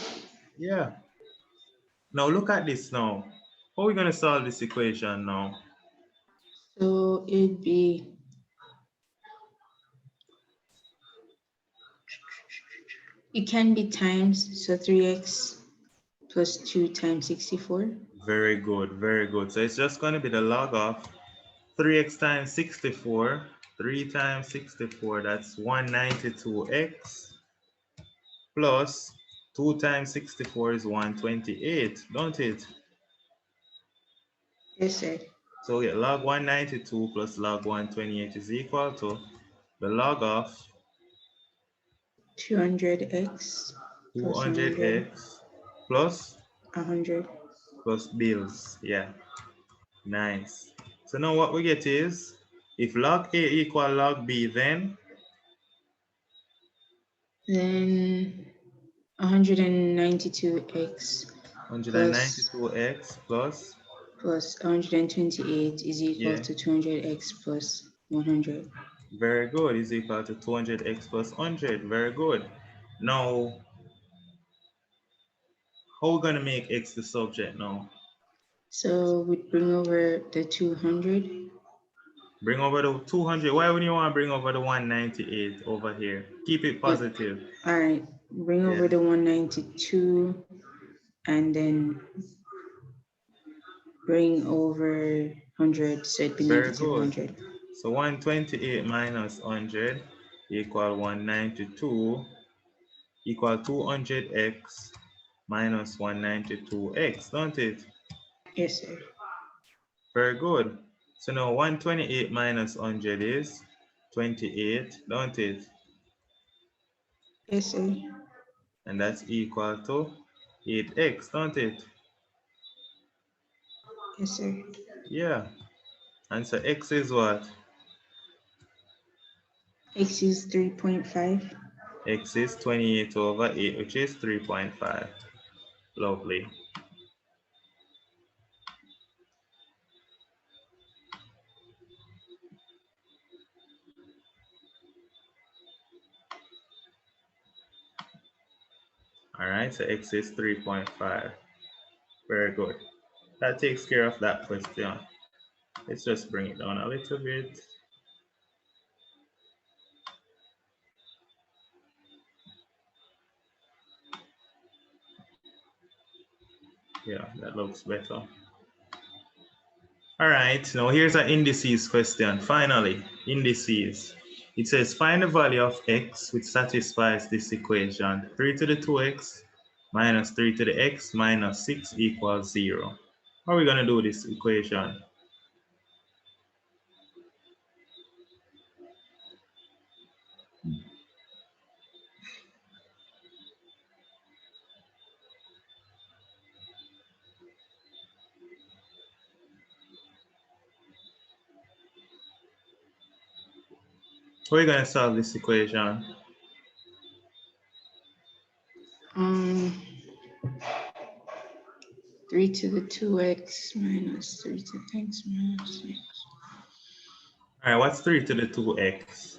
Yeah. Now look at this now. How are we going to solve this equation now? So it'd be, it can be times, so 3x plus 2 times 64. Very good, very good. So it's just going to be the log of 3x times 64. 3 times 64, that's 192x, plus 2 times 64 is 128, don't it? Yes, sir. So we get log 192 plus log 128 is equal to the log of 200x plus 100, 200x plus 100. bills. Yeah, nice. So now what we get is, if log A equal log B, then Then 192x plus 192x plus, 128 is equal yeah, to 200x plus 100. very good, is equal to 200x plus 100. Very good. Now, how we gonna make x the subject now? So we bring over the 200. Bring over the 200. Why would you want to bring over the 198 over here? Keep it positive. All right, bring Yeah, over the 192 and then bring over 100, so it'd be very negative good. 100. So 128 minus 100 equal 192 equal 200x minus 192x, don't it? Yes, sir. Very good. So now 128 minus 100 is 28, don't it? Yes, sir. And that's equal to 8x, don't it? Yes, sir. Yeah. And so x is what? X is 3.5. X is 28 over 8, which is 3.5. Lovely. All right, so x is 3.5. Very good. That takes care of that question. Let's just bring it down a little bit. Yeah, that looks better. All right, now here's an indices question. Finally, indices. It says find the value of x which satisfies this equation. 3 to the 2x minus 3 to the x minus 6 equals 0. How are we going to do this equation? How are we going to solve this equation? 3 to the 2x minus 3 to the x minus 6. All right, what's 3 to the 2x?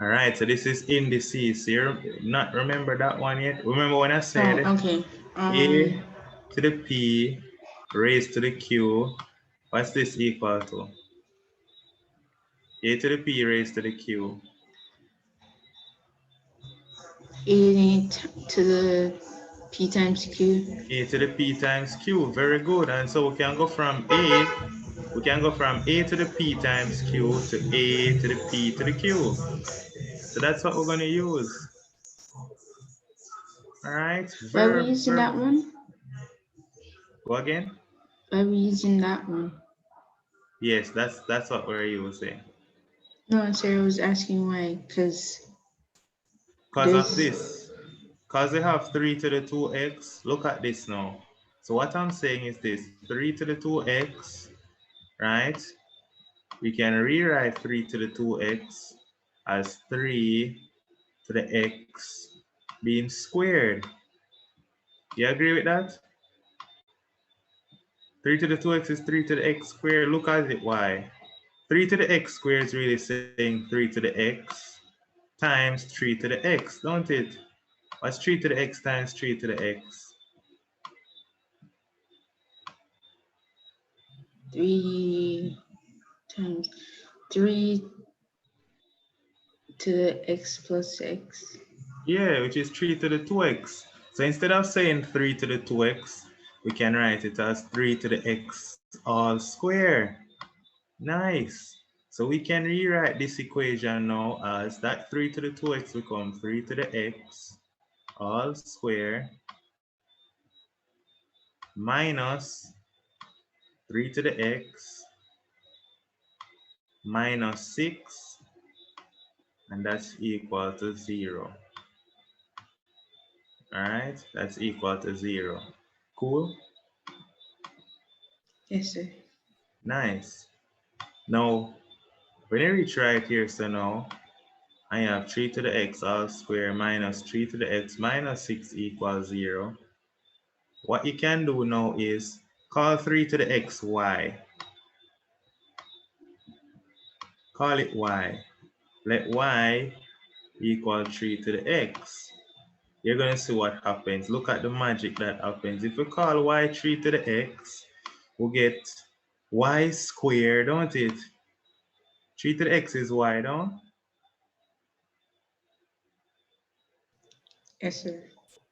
All right, so this is indices here. Not remember that one yet? Remember when I said okay. a to the p raised to the q? What's this equal to? A to the p raised to the q. A to the p times q. A to the p times q. Very good. And so we can go from a to the p times q to a to the p to the q. So that's what we're going to use. All right. Why are we using that one? Go again. Why are we using that one? Yes, that's what we're using. No, Sarah was asking why, because Of this. Because we have 3 to the 2x. Look at this now. So what I'm saying is this. 3 to the 2x, right? We can rewrite 3 to the 2x as 3 to the x being squared. You agree with that? 3 to the 2x is 3 to the x squared. Look at it, why? 3 to the x squared is really saying 3 to the x times 3 to the x, don't it? What's 3 to the x times 3 to the x? 3 times 3 to the x plus x. Yeah, which is 3 to the 2x. So instead of saying 3 to the 2x, we can write it as 3 to the x all square. Nice. So we can rewrite this equation now as that 3 to the 2x becomes 3 to the x all square minus 3 to the x minus 6, and that's equal to 0. All right, that's equal to 0. Cool? Yes, sir. Nice. Now, when you reach right here, so now I have 3 to the x all square minus 3 to the x minus 6 equals 0. What you can do now is call 3 to the x y. Call it y. Let y equal 3 to the x. You're going to see what happens. Look at the magic that happens. If we call y 3 to the x, we'll get y squared, don't it? 3 to the x is y, don't? Yes, sir.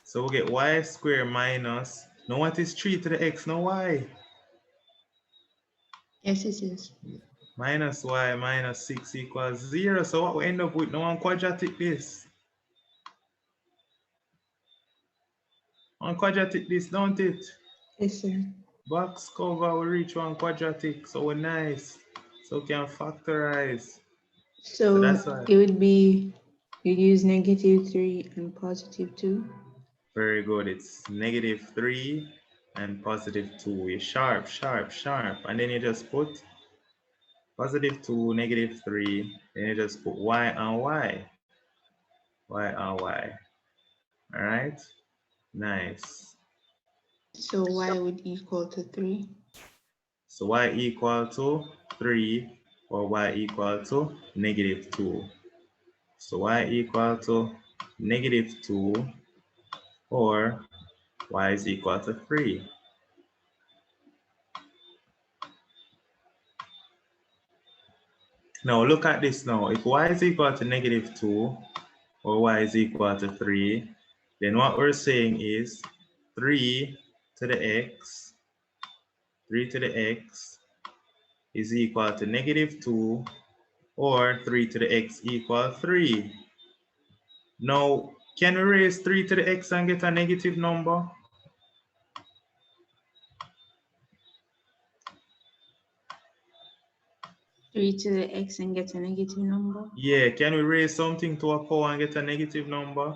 So we'll get y squared minus, now what is 3 to the x? No y. Yes, it is. Minus y minus 6 equals 0. So what we end up with, no one quadratic this. One quadratic this, don't it? Yes, sir. Box cover, we reach one quadratic, so we're nice. So we can factorize. So that's why. it would be, you use -3 and +2. Very good. It's -3 and +2. You sharp, sharp, sharp. And then you just put +2, -3. Then you just put y and y. Y and y. All right? Nice. So y would equal to 3. So y equal to 3 or y equal to -2. So y equal to -2 or y is equal to 3. Now look at this now. If y is equal to -2 or y is equal to 3, then what we're saying is 3 to the x, 3 to the x is equal to -2 or 3 to the x equal 3. Now, can we raise 3 to the x and get a negative number? 3 to the x and get a negative number? Yeah, can we raise something to a power and get a negative number?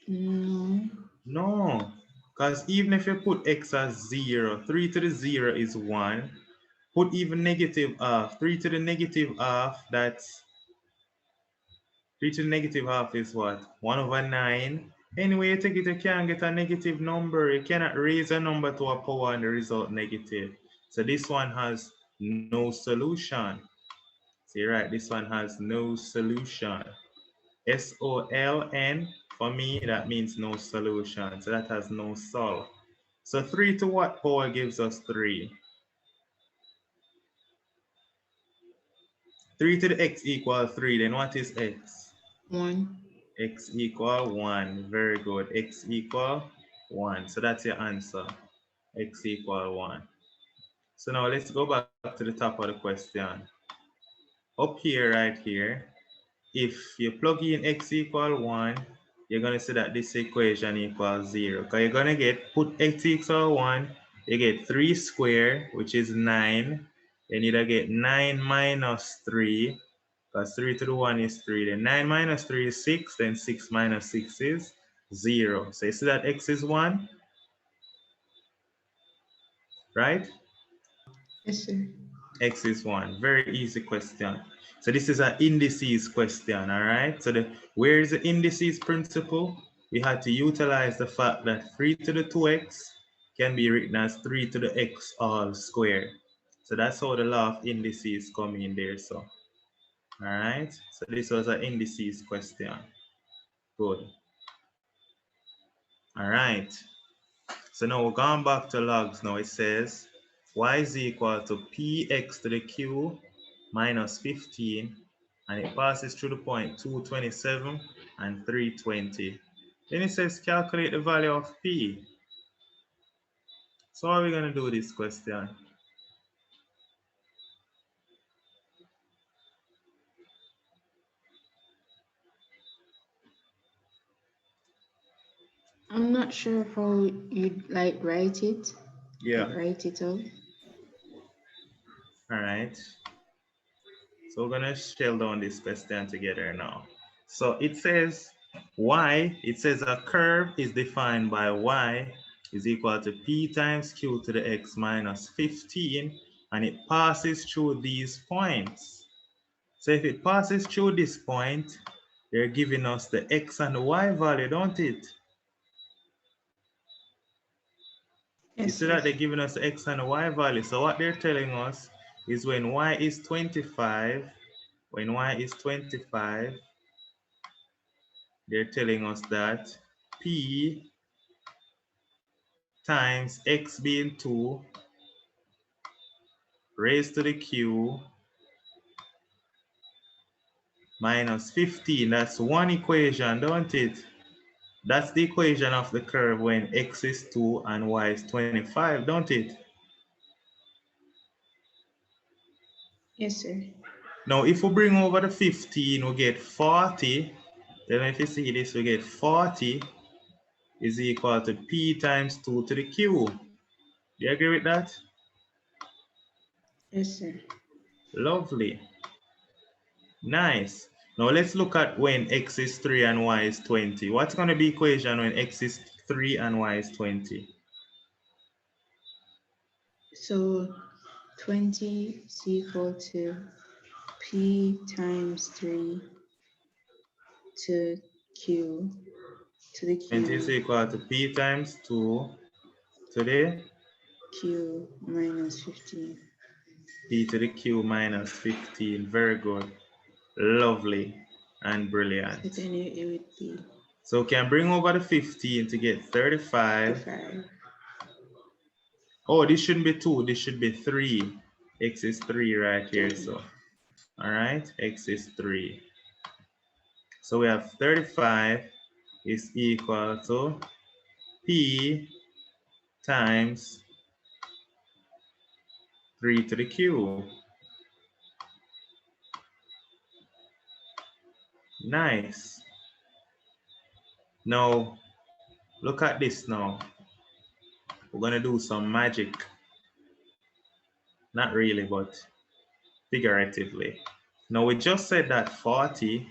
No. No, because even if you put x as 0, 3 to the 0 is 1. Put even negative half, 3 to the negative half, that's 3 to the negative half is what? 1 over 9. Anyway, you take it, you can't get a negative number. You cannot raise a number to a power and the result negative. So this one has no solution. See, right, this one has no solution. SOLN, for me, that means no solution. So that has no solve. So 3 to what power gives us 3? 3 to the x equals 3, then what is x? 1. X equal 1. Very good. X equal 1. So that's your answer. X equal 1. So now let's go back to the top of the question. Up here, right here, if you plug in x equal 1, you're going to see that this equation equals 0. Because you're going to get, put x equal 1, you get 3 squared, which is 9. Then you get 9 minus 3, because 3 to the 1 is 3. Then 9 minus 3 is 6. Then 6 minus 6 is 0. So you see that x is 1, right? Yes, sir. X is 1. Very easy question. So this is an indices question, all right? So where is the indices principle? We had to utilize the fact that 3 to the 2x can be written as 3 to the x all squared. So that's how the law of indices come in there. So, all right? So this was an indices question. Good. All right. So now we're going back to logs now. It says y is equal to px to the q minus 15, and it passes through the point 227 and 320. Then it says calculate the value of p. So how are we going to do this question? I'm not sure how you'd like write it. Yeah. Like write it out. All right. So we're going to shell down this question together now. So it says it says a curve is defined by y is equal to p times q to the x minus 15, and it passes through these points. So if it passes through this point, they're giving us the x and the y value, don't it? You Yes, see sir. that they're giving us the x and the y value. So what they're telling us is when y is 25, they're telling us that p times x being 2 raised to the q minus 15. That's one equation, don't it? That's the equation of the curve when x is 2 and y is 25, don't it? Yes, sir. Now, if we bring over the 15, we get 40. Then if you see this, we get 40 is equal to p times 2 to the q. Do you agree with that? Yes, sir. Lovely. Nice. Now let's look at when x is 3 and y is 20. What's going to be equation when x is 3 and y is 20? So 20 is equal to p times 3 to q to the 20 is q equal to p times 2 to the q minus 15. p to the q minus 15. Very good. Lovely. and brilliant. So then it would be So we can bring over the 15 to get 35. 35. Oh, this shouldn't be 2, this should be 3. X is 3 right here, 3. so. All right, X is 3. So we have 35 is equal to P times 3 to the Q. Nice. Now, look at this now. We're gonna do some magic. Not really, but figuratively. Now we just said that 40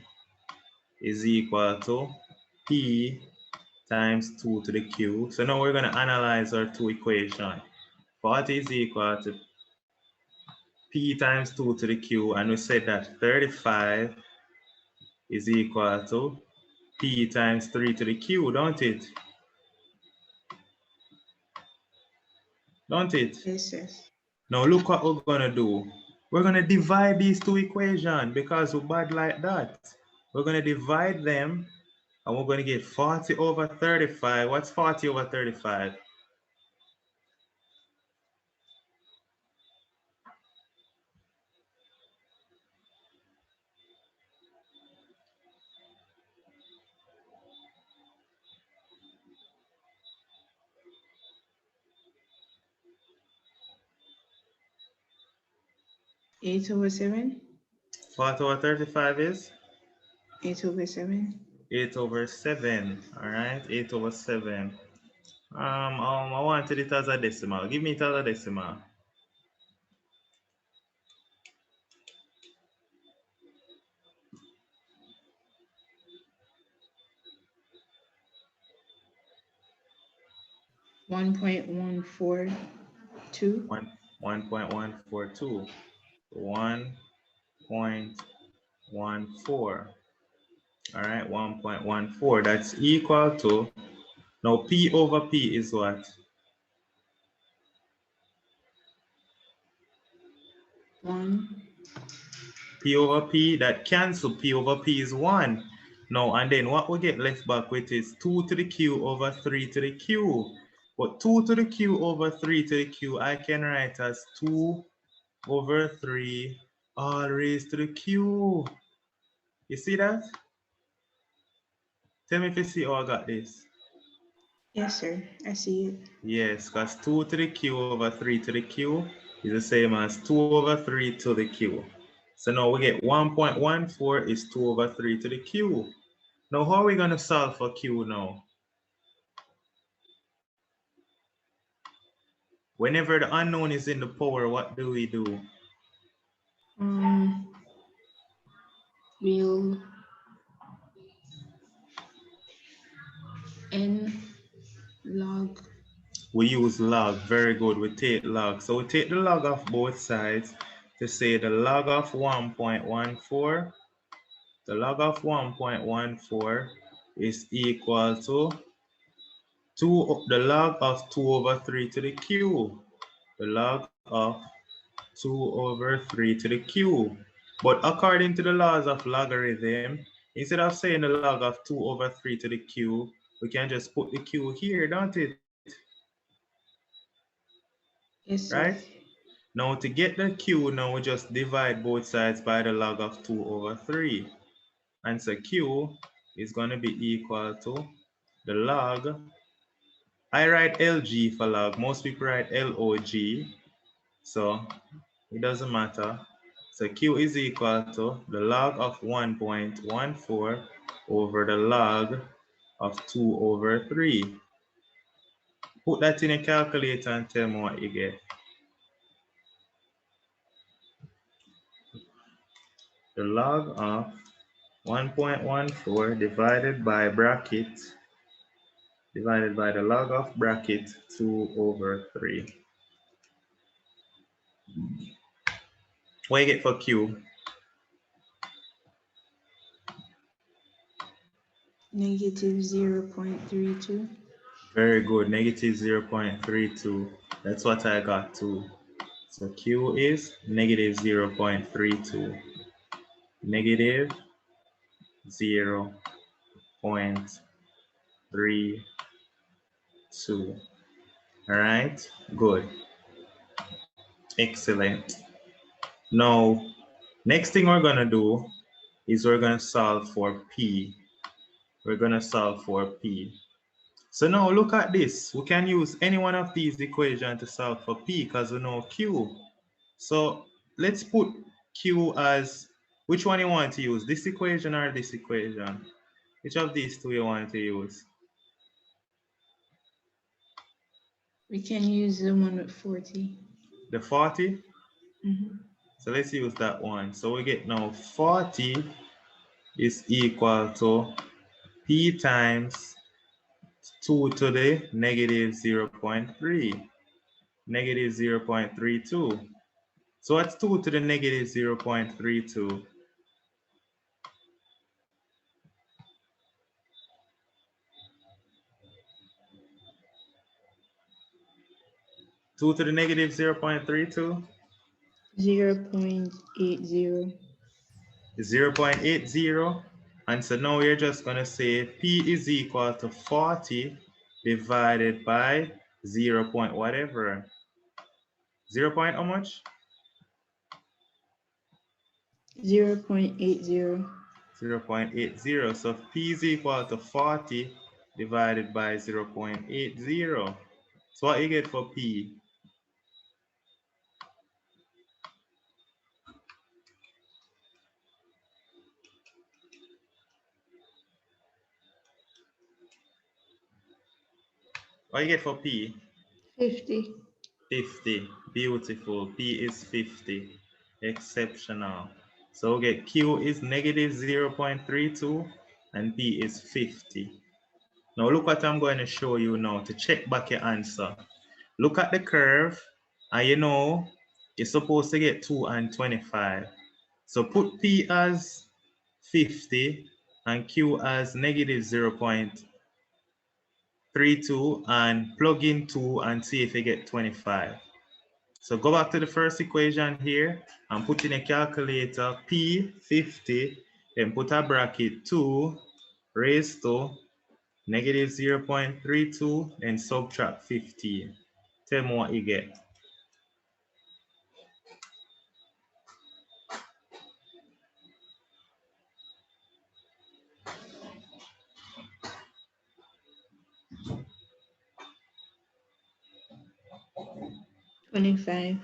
is equal to P times 2 to the Q. So now we're gonna analyze our two equations. 40 is equal to P times 2 to the Q, and we said that 35 is equal to P times 3 to the Q, don't it? Don't it? Yes, sir. Now look what we're gonna do. We're gonna divide these two equations because we're bad like that. We're gonna divide them and we're gonna get 40 over 35. What's 40 over 35? Eight over 7. 40 over 35 is 8 over 7. 8 over 7. All right, 8 over 7. I wanted it as a decimal. Give me it as a decimal. 1.142. 1.142. 1.14. All right, 1.14. That's equal to, now P over P is what? 1. P over P, that cancel. P over P is 1. Now, and then what we get left back with is 2 to the Q over 3 to the Q. But 2 to the Q over 3 to the Q, I can write as 2 over 3 all raised to the Q. You see that? Tell me if you see how I got this. Yes, sir. I see it. Yes, because 2 to the Q over 3 to the Q is the same as 2 over 3 to the Q. So now we get 1.14 is 2 over 3 to the Q. Now how are we going to solve for Q now? Whenever the unknown is in the power, what do we do? We'll n log. We use log. Very good. We take log. So we take the log of both sides to say the log of 1.14. The log of 1.14 is equal to the log of 2 over 3 to the Q. The log of 2 over 3 to the Q. But according to the laws of logarithm, instead of saying the log of 2 over 3 to the Q, we can just put the Q here, don't it? Yes, sir. Right? Now to get the Q, now we just divide both sides by the log of 2 over 3. And so Q is going to be equal to the log. I write LG for log. Most people write LOG. So it doesn't matter. So Q is equal to the log of 1.14 over the log of 2 over 3. Put that in a calculator and tell me what you get. The log of 1.14 divided by bracket, divided by the log of bracket 2 over 3. What you get for Q? Negative 0.32. Very good, negative 0.32. That's what I got too. So Q is negative 0.32. Negative 0.32. All right, good. Excellent. Now, next thing we're gonna do is we're gonna solve for P. We're gonna solve for P. So now look at this. We can use any one of these equations to solve for P because we know Q. So let's put Q as, which one you want to use? This equation or this equation? Which of these two you want to use? We can use the one with 40. The 40? Mm-hmm. So let's use that one. So we get now 40 is equal to P times 2 to the negative 0.3, negative 0.32. So what's 2 to the negative 0.32? 2 to the negative 0.32? 0.80. 0.80. And so now we're just going to say P is equal to 40 divided by 0 point whatever. 0 point how much? 0.80. 0.80. So P is equal to 40 divided by 0.80. So what you get for P? What you get for P? 50. 50. Beautiful. P is 50. Exceptional. So we get Q is negative 0.32 and P is 50. Now look what I'm going to show you now to check back your answer. Look at the curve and you know you're supposed to get 2 and 25. So put P as 50 and Q as negative 0.32 and plug in 2 and see if you get 25. So go back to the first equation here and put in a calculator P50 and put a bracket 2 raised to negative 0.32 and subtract 15. Tell me what you get. $25.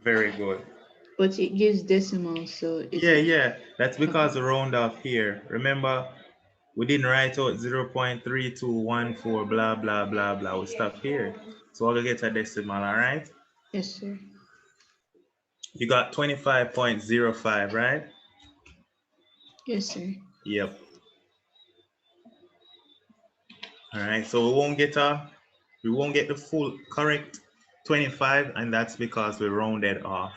Very good. But it gives decimals, so it's Yeah. That's because we round off here. Remember, we didn't write out 0.3214, blah, blah, blah, blah. We stop here. So I'll get a decimal, all right? Yes, sir. You got 25.05, right? Yes, sir. Yep. All right, so we won't get the full correct 25, and that's because we rounded off.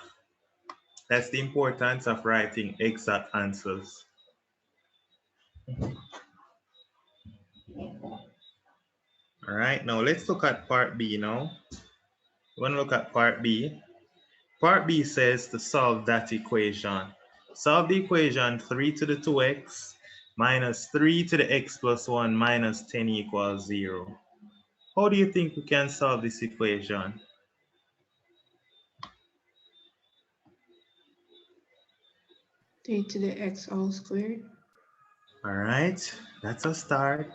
That's the importance of writing exact answers. All right, now let's look at part B now. We're gonna look at part B. Part B says to solve that equation. Solve the equation 3 to the 2x minus 3 to the x plus 1 minus 10 equals 0. How do you think we can solve this equation? 3 to the x all squared. All right, that's a start.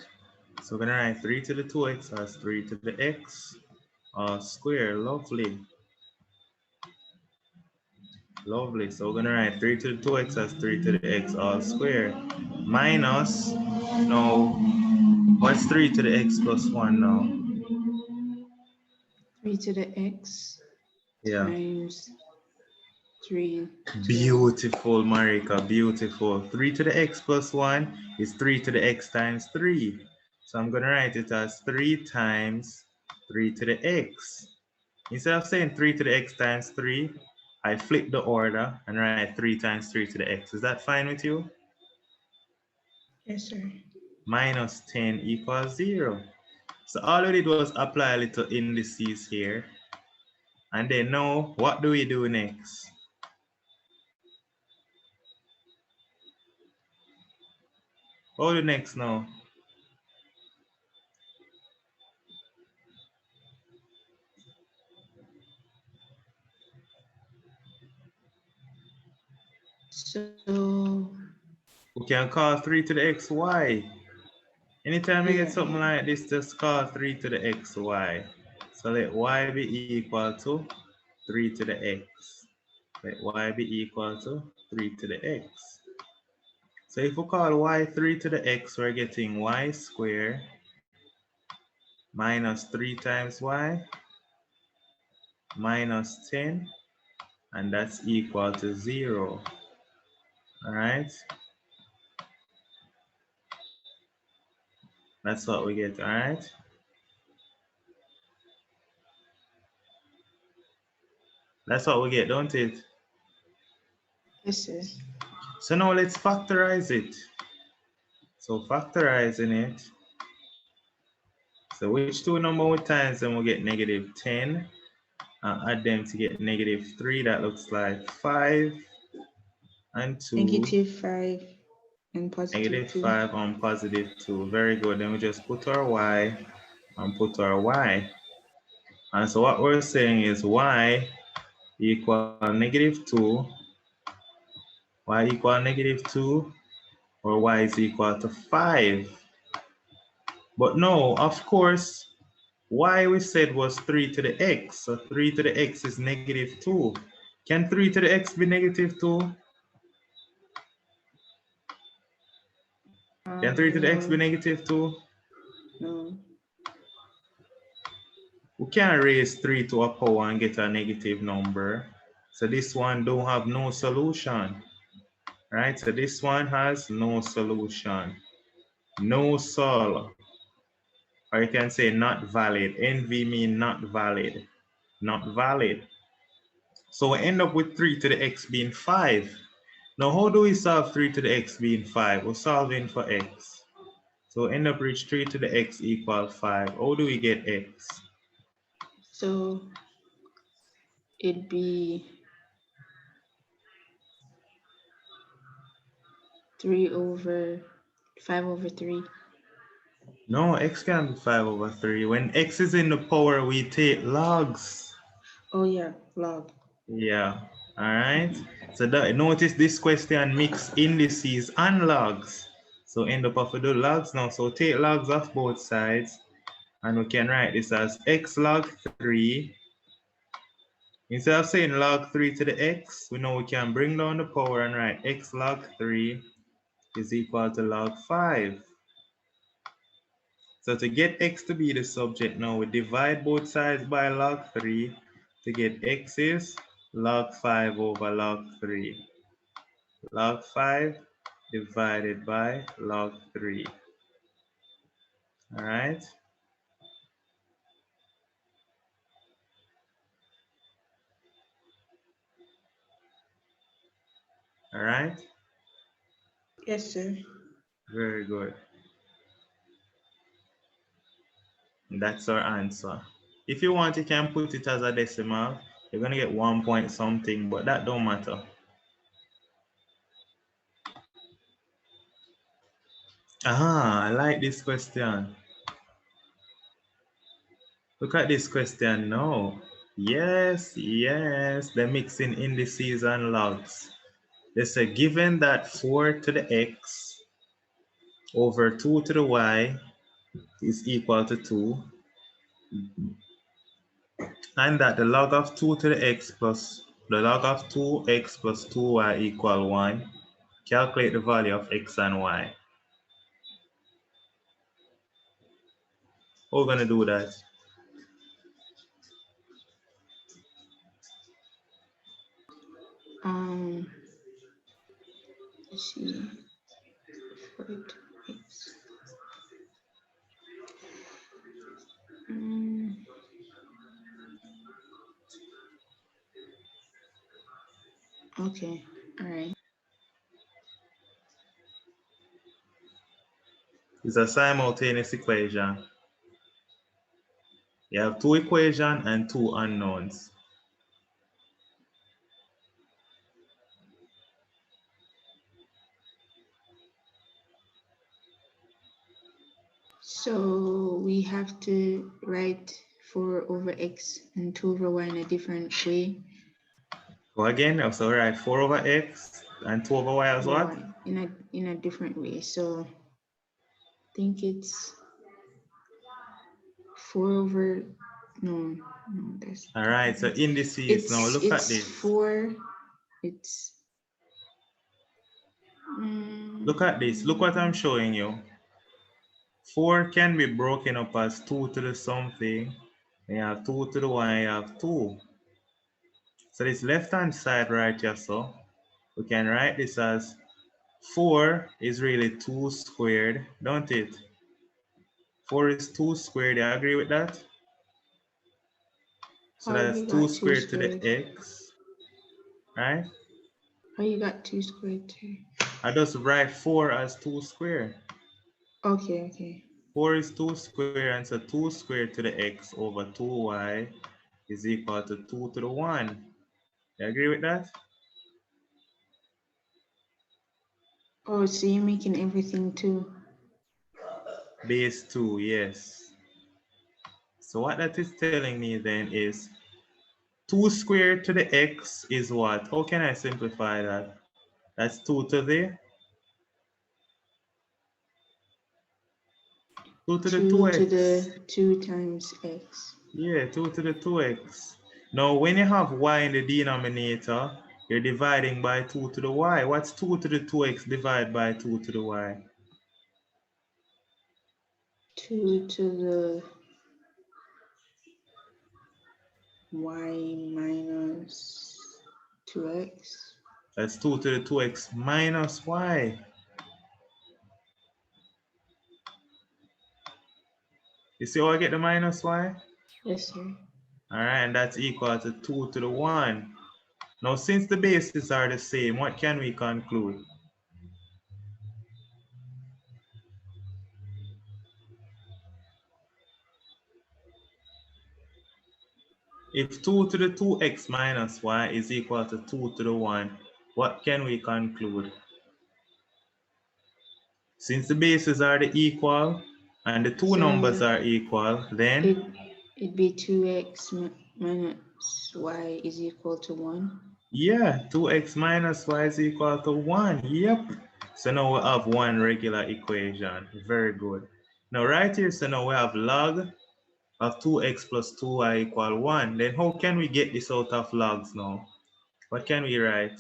So we're gonna write 3 to the 2x as 3 to the x square. Lovely. Lovely. So we're gonna write 3 to the 2x as 3 to the x all square minus, no, what's 3 to the x plus 1 now? 3 to the x Yeah. times 3 to Beautiful, Marika, beautiful. 3 to the x plus 1 is 3 to the x times 3. So I'm gonna write it as 3 times 3 to the x. Instead of saying 3 to the x times 3, I flip the order and write 3 times 3 to the x. Is that fine with you? Yes, sir. Minus 10 equals 0. So all we did was apply a little indices here. And then now, what do we do next? How the next now? So We can call 3 to the xy. Anytime you get yeah, something yeah. like this, just call 3 to the xy. So let y be equal to 3 to the x. Let y be equal to 3 to the x. So if we call y 3 to the x, we're getting y squared minus 3 times y minus 10, and that's equal to 0. All right? That's what we get, all right? That's what we get, don't it? Yes, sir. So now let's factorize it. So factorizing it, so which two number we times them we get negative 10, and add them to get negative 3, that looks like 5 and 2, -5 and negative +2. 5 and positive 2. Very good. Then we just put our y and put our y. And so what we're saying is y equal negative 2, y equal negative 2, or y is equal to 5. But no, of course, y we said was 3 to the x. So 3 to the x is negative 2. Can 3 to the x be negative 2? Can 3 to the x be No, negative 2? no. We can't raise 3 to a power and get a negative number. So this one don't have no solution, right? So this one has no solution, no sol. Or you can say not valid. NV mean not valid, not valid. So we end up with 3 to the x being 5. Now, how do we solve 3 to the x being 5? We're solving for x. So we end up with 3 to the x equal 5. How do we get x? So it'd be 5/3. No, x can be 5 over 3. When x is in the power, we take logs. Oh yeah, log. Yeah, all right. So notice this question mix indices and logs. So end up with the logs now. So take logs off both sides, and we can write this as x log 3. Instead of saying log 3 to the x, we know we can bring down the power and write x log 3 is equal to log 5. So to get x to be the subject now, we divide both sides by log 3 to get x is log 5 over log 3. Log 5 divided by log 3. All right? All right? Yes, sir. Very good. That's our answer. If you want, you can put it as a decimal. You're going to get 1 point something, but that don't matter. Ah, I like this question. Look at this question now. Yes, yes, they're mixing indices and logs. They say given that 4 to the x over 2 to the y is equal to 2, and that the log of 2 to the x plus the log of 2x plus 2y equal 1, calculate the value of x and y. How are we going to do that? Um, let's see. 4 to x. Okay. All right. It's a simultaneous equation. You have two equations and two unknowns. So we have to write 4 over x and 2 over y in a different way. Go again. So write 4 over x and 2 over y as Over what? y in a different way. So I think it's 4 over no, that's All right, so indices. Now look at it's this. 4. It's Look at this. Look what I'm showing you. 4 can be broken up as 2 to the something. You have 2 to the 1, you have 2. So this left-hand side right here, so we can write this as 4 is really 2 squared, don't it? 4 is 2 squared, you agree with that? So how that's you 2 got 2 squared to the squared? x, right? How you got 2 squared too? I just write 4 as 2 squared. Okay. 4 is 2 squared, and so 2 squared to the x over 2y is equal to 2 to the 1. You agree with that? Oh, so you're making everything 2. Base 2, yes. So what that is telling me then is 2 squared to the x is what? How can I simplify that? That's 2 to the 2 to the 2 to 2x. the 2 times x. Yeah, 2 to the 2x. Now, when you have y in the denominator, you're dividing by 2 to the y. What's 2 to the 2x divided by 2 to the y? 2 to the y minus 2x. That's 2 to the 2x minus y. You see how I get the minus y? Yes, sir. All right, and that's equal to 2 to the 1. Now, since the bases are the same, what can we conclude? If 2 to the 2x minus y is equal to 2 to the 1, what can we conclude? Since the bases are the equal and the two numbers So are equal, then it'd be 2x minus y is equal to 1. yeah, 2x minus y is equal to 1. Yep. So now we have one regular equation. Very good. Now right here, so now we have log of 2x plus 2y equal 1. Then how can we get this out of logs now? What can we write?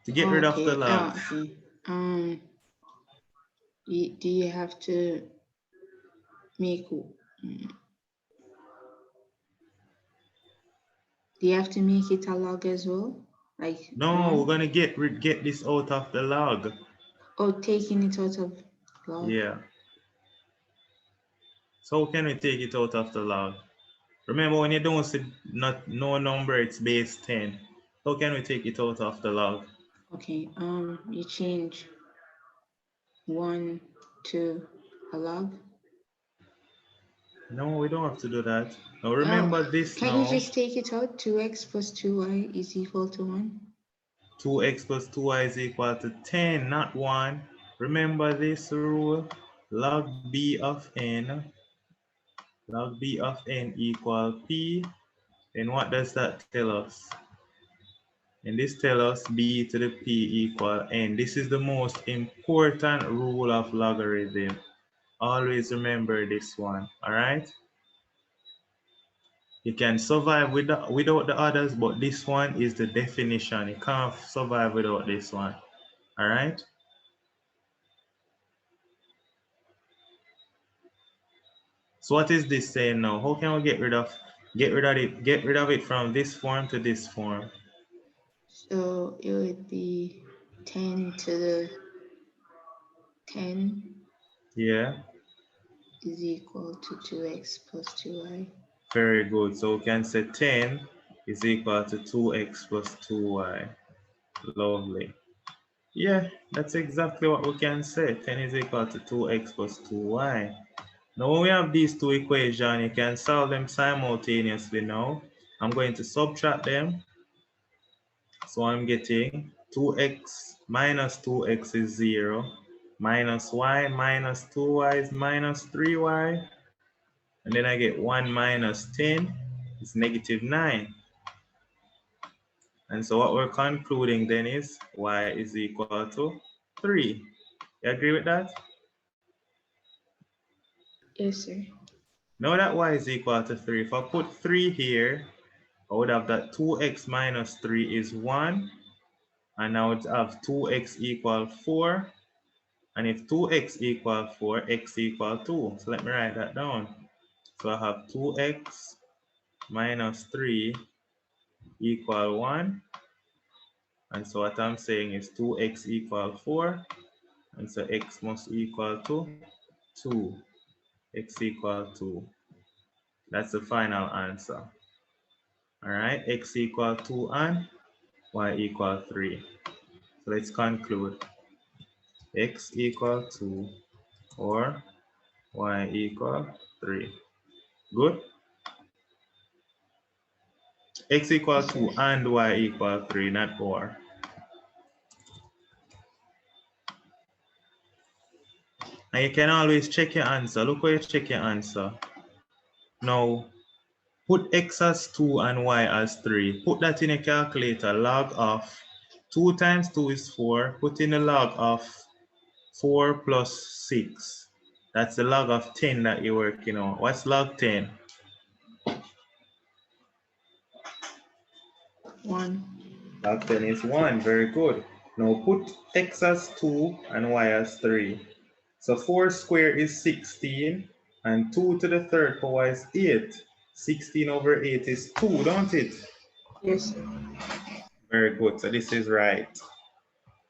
To get rid of the Okay. logs. Okay. Do you have to make do you have to make it a log as well? Like No, we're 1? gonna get this out of the log. Or taking it out of log? Yeah. So how can we take it out of the log? Remember, when you don't see no number, it's base 10. How can we take it out of the log? Okay. You change 1 to a log. No, we don't have to do that. Now Oh, remember this can you now. just take it out? 2x plus 2y is equal to 1. 2x plus 2y is equal to 10, not 1. Remember this rule. Log b of n. Log b of n equal p. And what does that tell us? And this tells us b to the p equal n. This is the most important rule of logarithm. Always remember this one, all right? You can survive without the others, but this one is the definition. You can't survive without this one, all right? So what is this saying now? How can we get rid of it from this form to this form? So it would be 10 to the 10 Yeah, is equal to 2x plus 2y. very good. So we can say 10 is equal to 2x plus 2y. Lovely. Yeah, that's exactly what we can say. 10 is equal to 2x plus 2y. Now when we have these two equations, you can solve them simultaneously now. I'm going to subtract them. So I'm getting 2x minus 2x is 0, minus y minus 2y is minus 3y, and then I get 1 minus 10 is negative 9. And so what we're concluding then is y is equal to 3. You agree with that? Yes, sir. Now that y is equal to 3, if I put 3 here, I would have that 2x minus 3 is 1, and I would have 2x equal 4, and if 2x equal 4, x equal 2. So let me write that down. So I have 2x minus 3 equal 1, and so what I'm saying is 2x equal 4, and so x must equal to 2. X equal 2. That's the final answer. All right, x equal 2 and y equal 3. So let's conclude. X equal 2 or y equal 3. Good? X equal Yes, sir. 2 and y equal 3, not or. And you can always check your answer. Look where you check your answer. Now, put x as 2 and y as 3. Put that in a calculator. Log of 2 times 2 is 4. Put in the log of 4 plus 6. That's the log of 10 that you're working on. What's log 10? 1. Log 10 is 1. Very good. Now put x as 2 and y as 3. So 4 squared is 16, and 2 to the third power is 8. 16 over 8 is 2, don't it? Yes, sir. Very good. So this is right.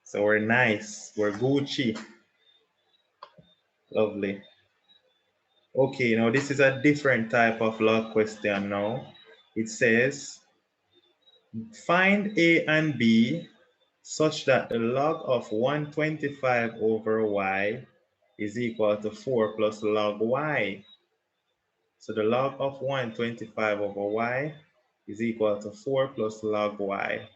So we're nice. We're Gucci. Lovely. Okay, now this is a different type of log question now. It says, find A and B such that the log of 125 over y is equal to 4 plus log y. So the log of 125 over y is equal to 4 plus log y.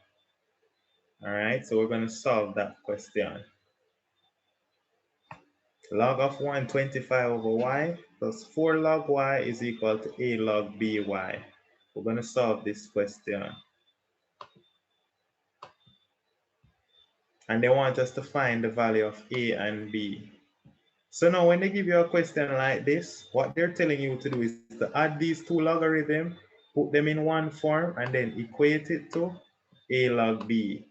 All right, so we're going to solve that question. Log of 125 over y plus 4 log y is equal to a log by. We're going to solve this question. And they want us to find the value of a and b. So now when they give you a question like this, what they're telling you to do is to add these two logarithms, put them in one form, and then equate it to a log b.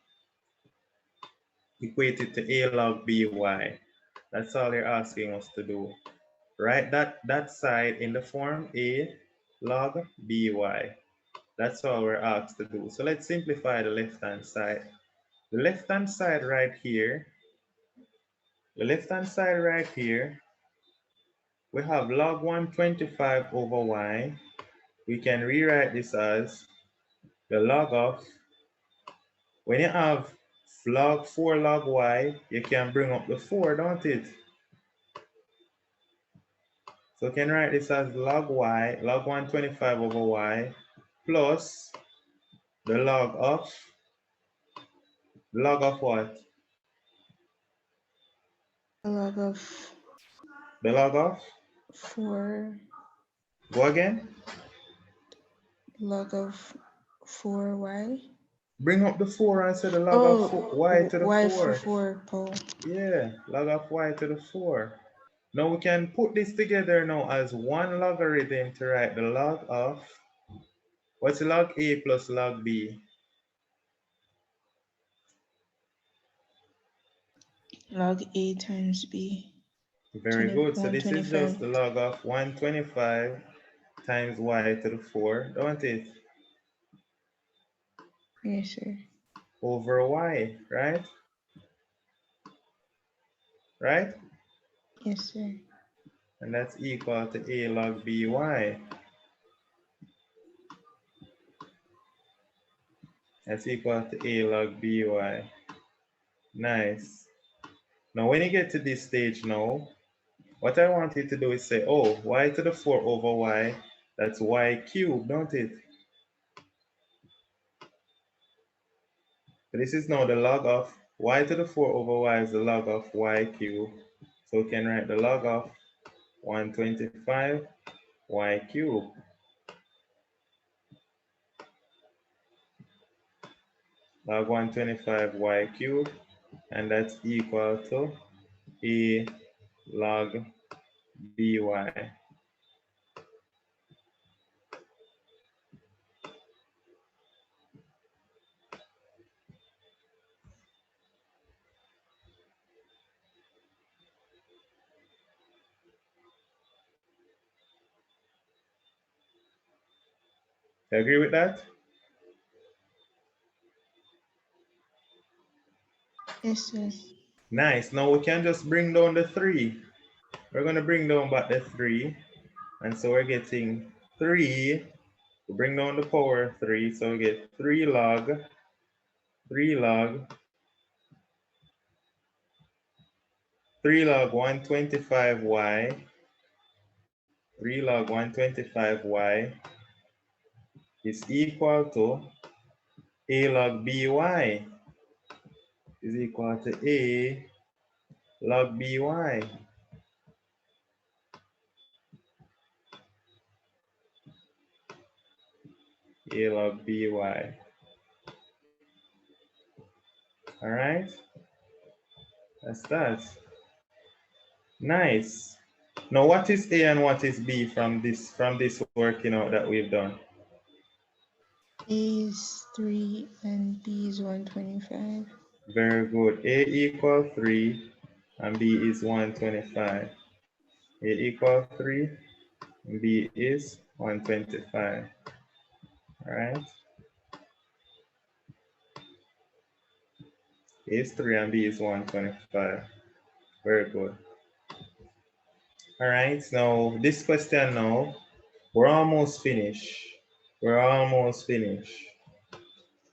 Equate it to a log by. That's all they're asking us to do. Write that side in the form a log by. That's all we're asked to do. So let's simplify the left-hand side. The left-hand side right here, we have log 125 over y. We can rewrite this as the log of, when you have log 4 log y, you can bring up the 4, don't it? So we can write this as log y, log 125 over y, plus the log of what? A log of The log of? 4. Go again? Log of 4y. Bring up the 4 and say the log of Oh, y to the y for 4. 4, Paul. Yeah, log of y to the 4. Now we can put this together now as one logarithm to write the log of, what's log a plus log b? Log a times b. Very good. So this is 125. just the log of 125 times y to the 4, don't it? Yes, sir. Over y, right? Right? Yes, sir. And that's equal to a log by. That's equal to a log by. Nice. Now when you get to this stage now, what I want you to do is say, oh, y to the 4 over y, that's y cubed, don't it? So this is now the log of y to the 4 over y is the log of y cubed. So we can write the log of 125 y cubed. Log 125 y cubed, and that's equal to a log by. Do you agree with that? Yes, sir. Nice. Now we can just bring down the 3. We're going to bring down back the 3. And so we're getting 3. We bring down the power 3. So we get 3 log 125y. 3 log 125y is equal to a log by is equal to a log by. A log by. All right, that's that. Nice. Now, what is A and what is B from this working out that we've done? A is 3 and B is 125. Very good. A equals 3 and B is 125. A equals 3 and B is 125. All right. A is 3 and B is 125. Very good. All right. Now, this question now, we're almost finished. We're almost finished.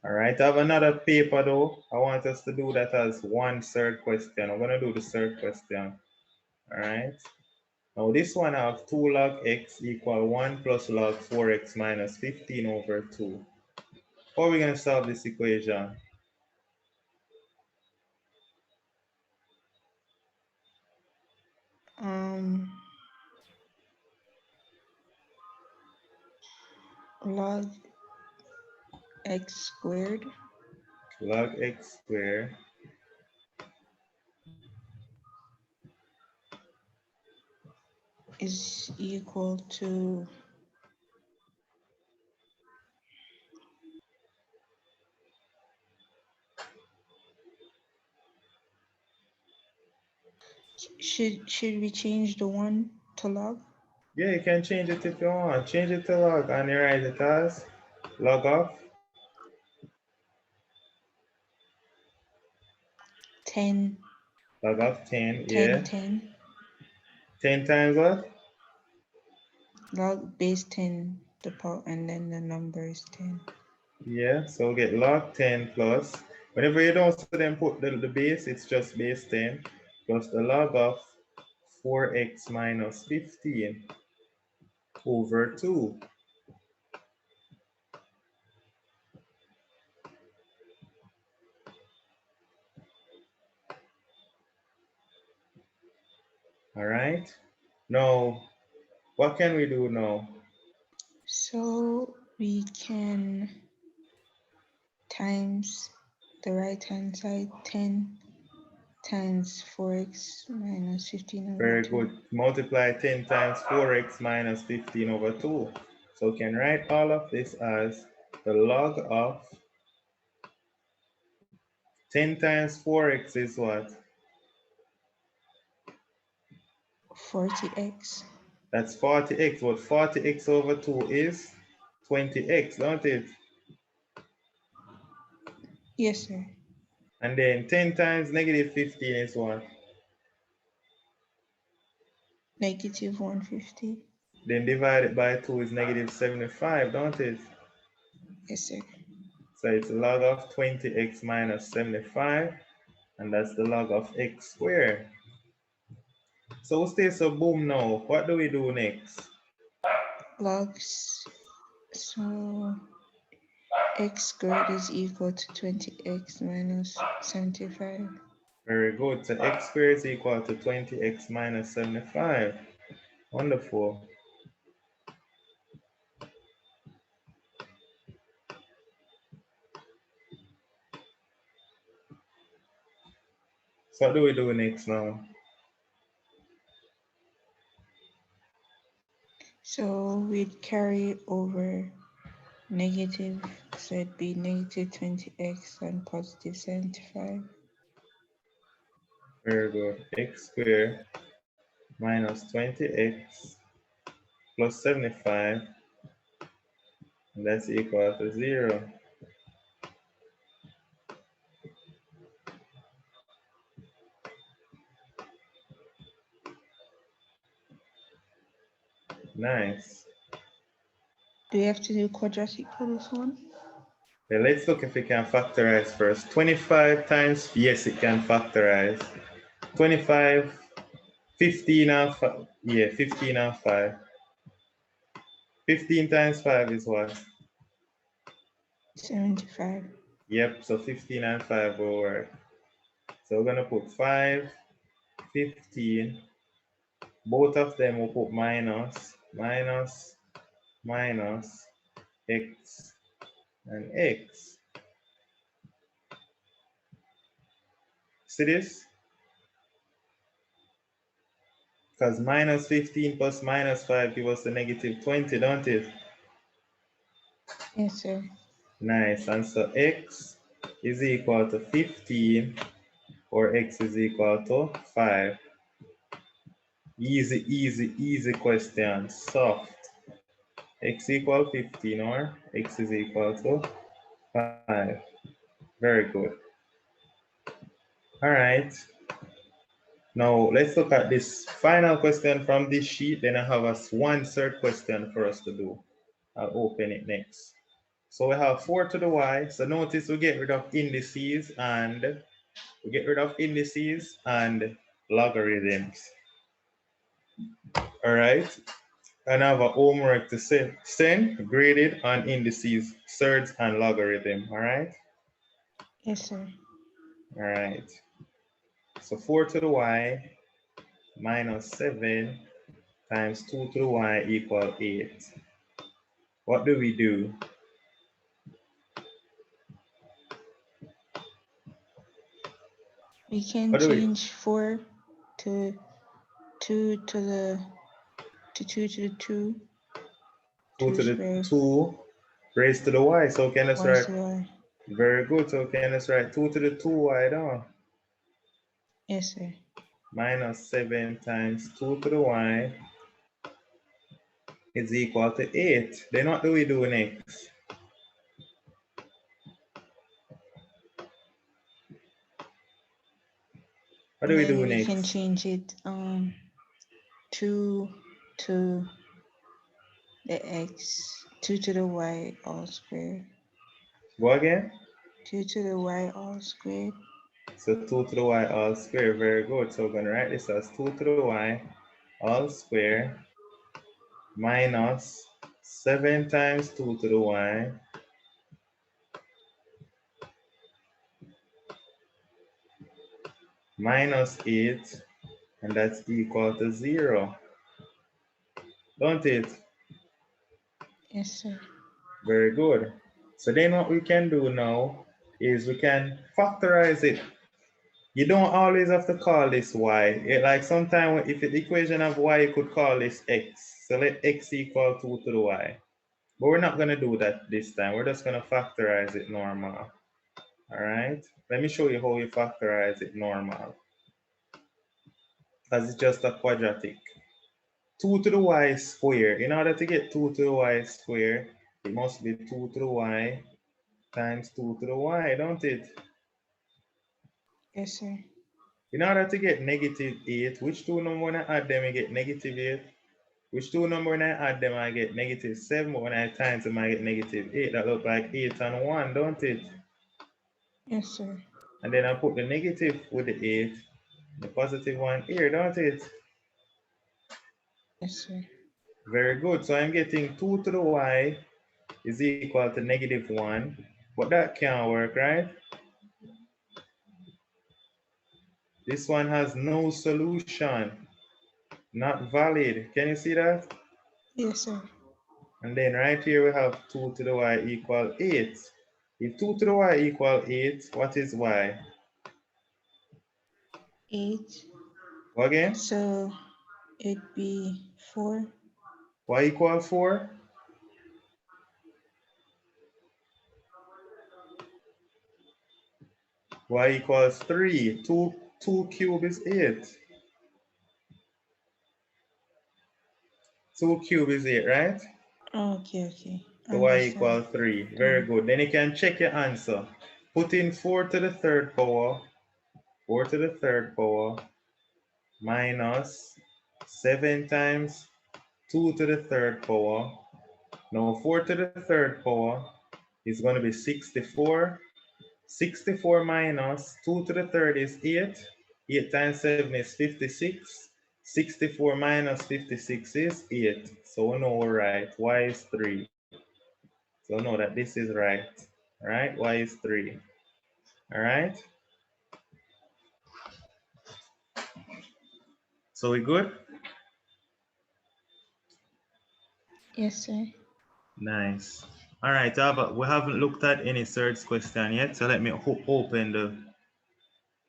All right, I have another paper though. I want us to do that as one third question. I'm gonna do the third question. All right. Now this one I have 2 log x equal 1 plus log 4x minus 15 over 2. How are we gonna solve this equation? Log x squared Log x squared is equal to should we change the 1 to log? Yeah, you can change it if you want. Change it to log and you write it as log of 10 log of 10, 10 yeah. 10 10 times what? log base 10 the power and then the number is 10. Yeah, so we'll get log 10 plus, whenever you don't then put the base, it's just base 10 plus the log of 4x minus 15 over 2. All right. Now, what can we do now? So we can times the right hand side 10 times 4x minus 15 over Very 2. good. Multiply 10 times 4x minus 15 over 2. So we can write all of this as the log of 10 times 4x is what? 40x. That's 40x. What 40x over 2 is 20x, don't it? Yes, sir. And then 10 times negative 15 is what? Negative 150. Then divided by 2 is negative 75, don't it? Yes, sir. So it's log of 20x minus 75, and that's the log of x squared. So we stay so boom now. What do we do next? Logs. So X squared is equal to 20x minus 75. Very good. So x squared is equal to 20x minus 75. Wonderful. So what do we do next now? So we'd carry over negative, so it'd be negative 20x and positive 75. Very good. X squared minus 20x plus 75, and that's equal to 0. Nice. Do we have to do quadratic for this one? Okay, let's look if we can factorize first. 25 times, yes, it can factorize. 25, 15 and 5, yeah, 15 and 5. 15 times 5 is what? 75. Yep, so 15 and 5 will work. So we're gonna put 5, 15. Both of them will put minus, minus, minus, x, and x. See this? Because minus 15 plus minus 5 give us a negative 20, don't it? Yes, sir. Nice. And so x is equal to 15 or x is equal to 5. Easy, easy, easy question. Soft. X equal 15 or x is equal to 5. Very good. All right. Now let's look at this final question from this sheet. Then I have one third question for us to do. I'll open it next. So we have 4 to the y. So notice we get rid of indices and logarithms. All right. And I have a homework to send graded on indices, surds, and logarithm. All right. Yes, sir. All right. So 4 to the y minus 7 times 2 to the y equal 8. What do we do? We can What do we? change 4 to 2 to the 2 to the 2. 2 to the squared 2 raised to the y. So can I y write? to y. Very good. So can I write 2 to the 2y down? Yes, sir. Minus 7 times 2 to the y is equal to 8. Then what do we do next? What do we Then do we can next? change it 2 to the x, 2 to the y all squared. Go again. 2 to the y all squared. So 2 to the y all square. Very good. So we're going to write this as 2 to the y all square minus 7 times 2 to the y minus 8, and that's equal to 0. Don't it? Yes, sir. Very good. So then what we can do now is we can factorize it. You don't always have to call this y. Like sometimes if the equation of y, you could call this x. So let x equal 2 to the y. But we're not going to do that this time. We're just going to factorize it normal. All right. Let me show you how you factorize it normal. Because it's just a quadratic. 2 to the y square. In order to get 2 to the y square, it must be 2 to the y times 2 to the y, don't it? Yes, sir. In order to get negative 8, which two numbers when I add them, I get negative 8? Which two numbers when I add them, I get negative 7, but when I times them, I get negative 8. That look like 8 and 1, don't it? Yes, sir. And then I put the negative with the 8, the positive one here, don't it? Yes, sir. Very good. So I'm getting 2 to the y is equal to -1, but that can't work, right? This one has no solution, not valid. Can you see that? Yes, sir. And then right here we have 2 to the y equal 8. If 2 to the y equal 8, what is y? 8. Go again? So it'd be 4. Y equal 4? Y equals 3. 2 cube is 8. 2 cube is 8, right? Okay, okay. I So y understand. equals 3. Very good. Then you can check your answer. Put in 4 to the third power, 4 to the third power, minus 7 times 2 to the third power. Now 4 to the third power is going to be 64. 64 minus 2 to the third is 8. 8 times 7 is 56. 64 minus 56 is 8. So we know we're right. Y is 3. So know that this is right. All right, y is 3. All right. So we good? Yes, sir. Nice. All right, but we haven't looked at any Surds question yet. So let me open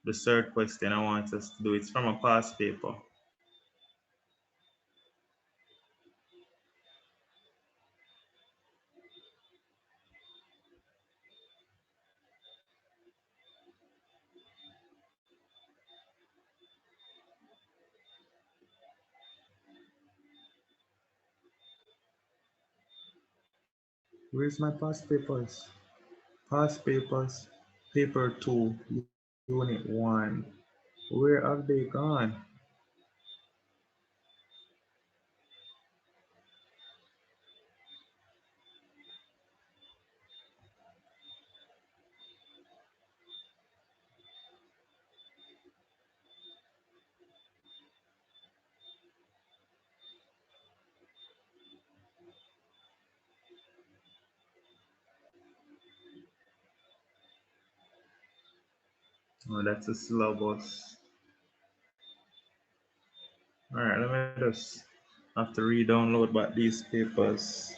the third question I want us to do. It's from a past paper. Where's my past papers? Past papers, paper 2, unit 1. Where have they gone? Oh, that's a syllabus. All right, let me just have to re-download back these papers.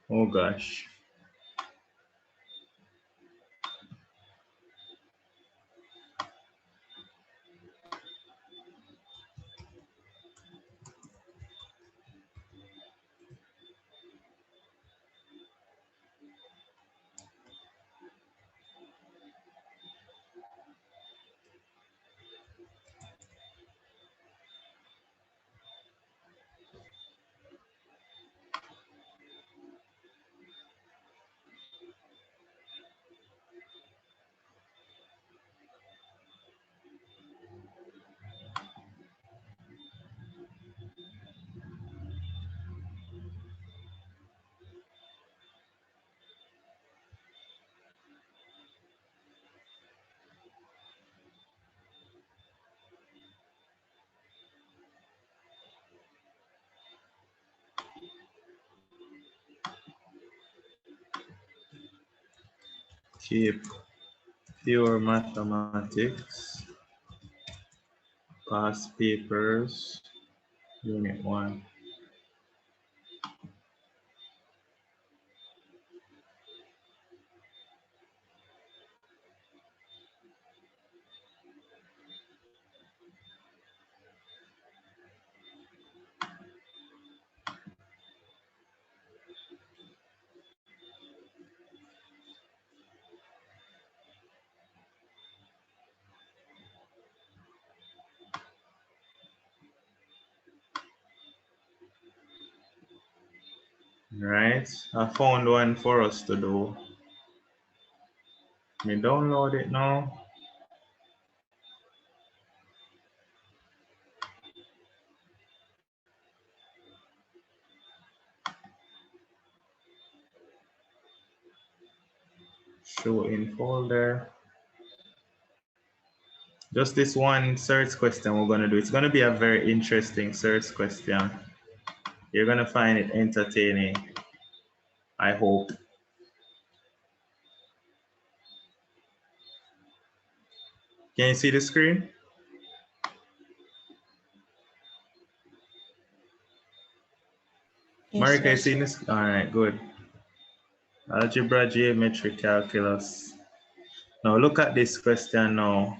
Oh gosh. Keep pure mathematics, past papers, unit 1. Right, I found one for us to do. Let me download it now. Show in folder. Just this one search question we're going to do. It's going to be a very interesting search question. You're going to find it entertaining. I hope. Can you see the screen? Yes, Mark, I sir. see this. All right, good. Algebra, geometry, calculus. Now look at this question now.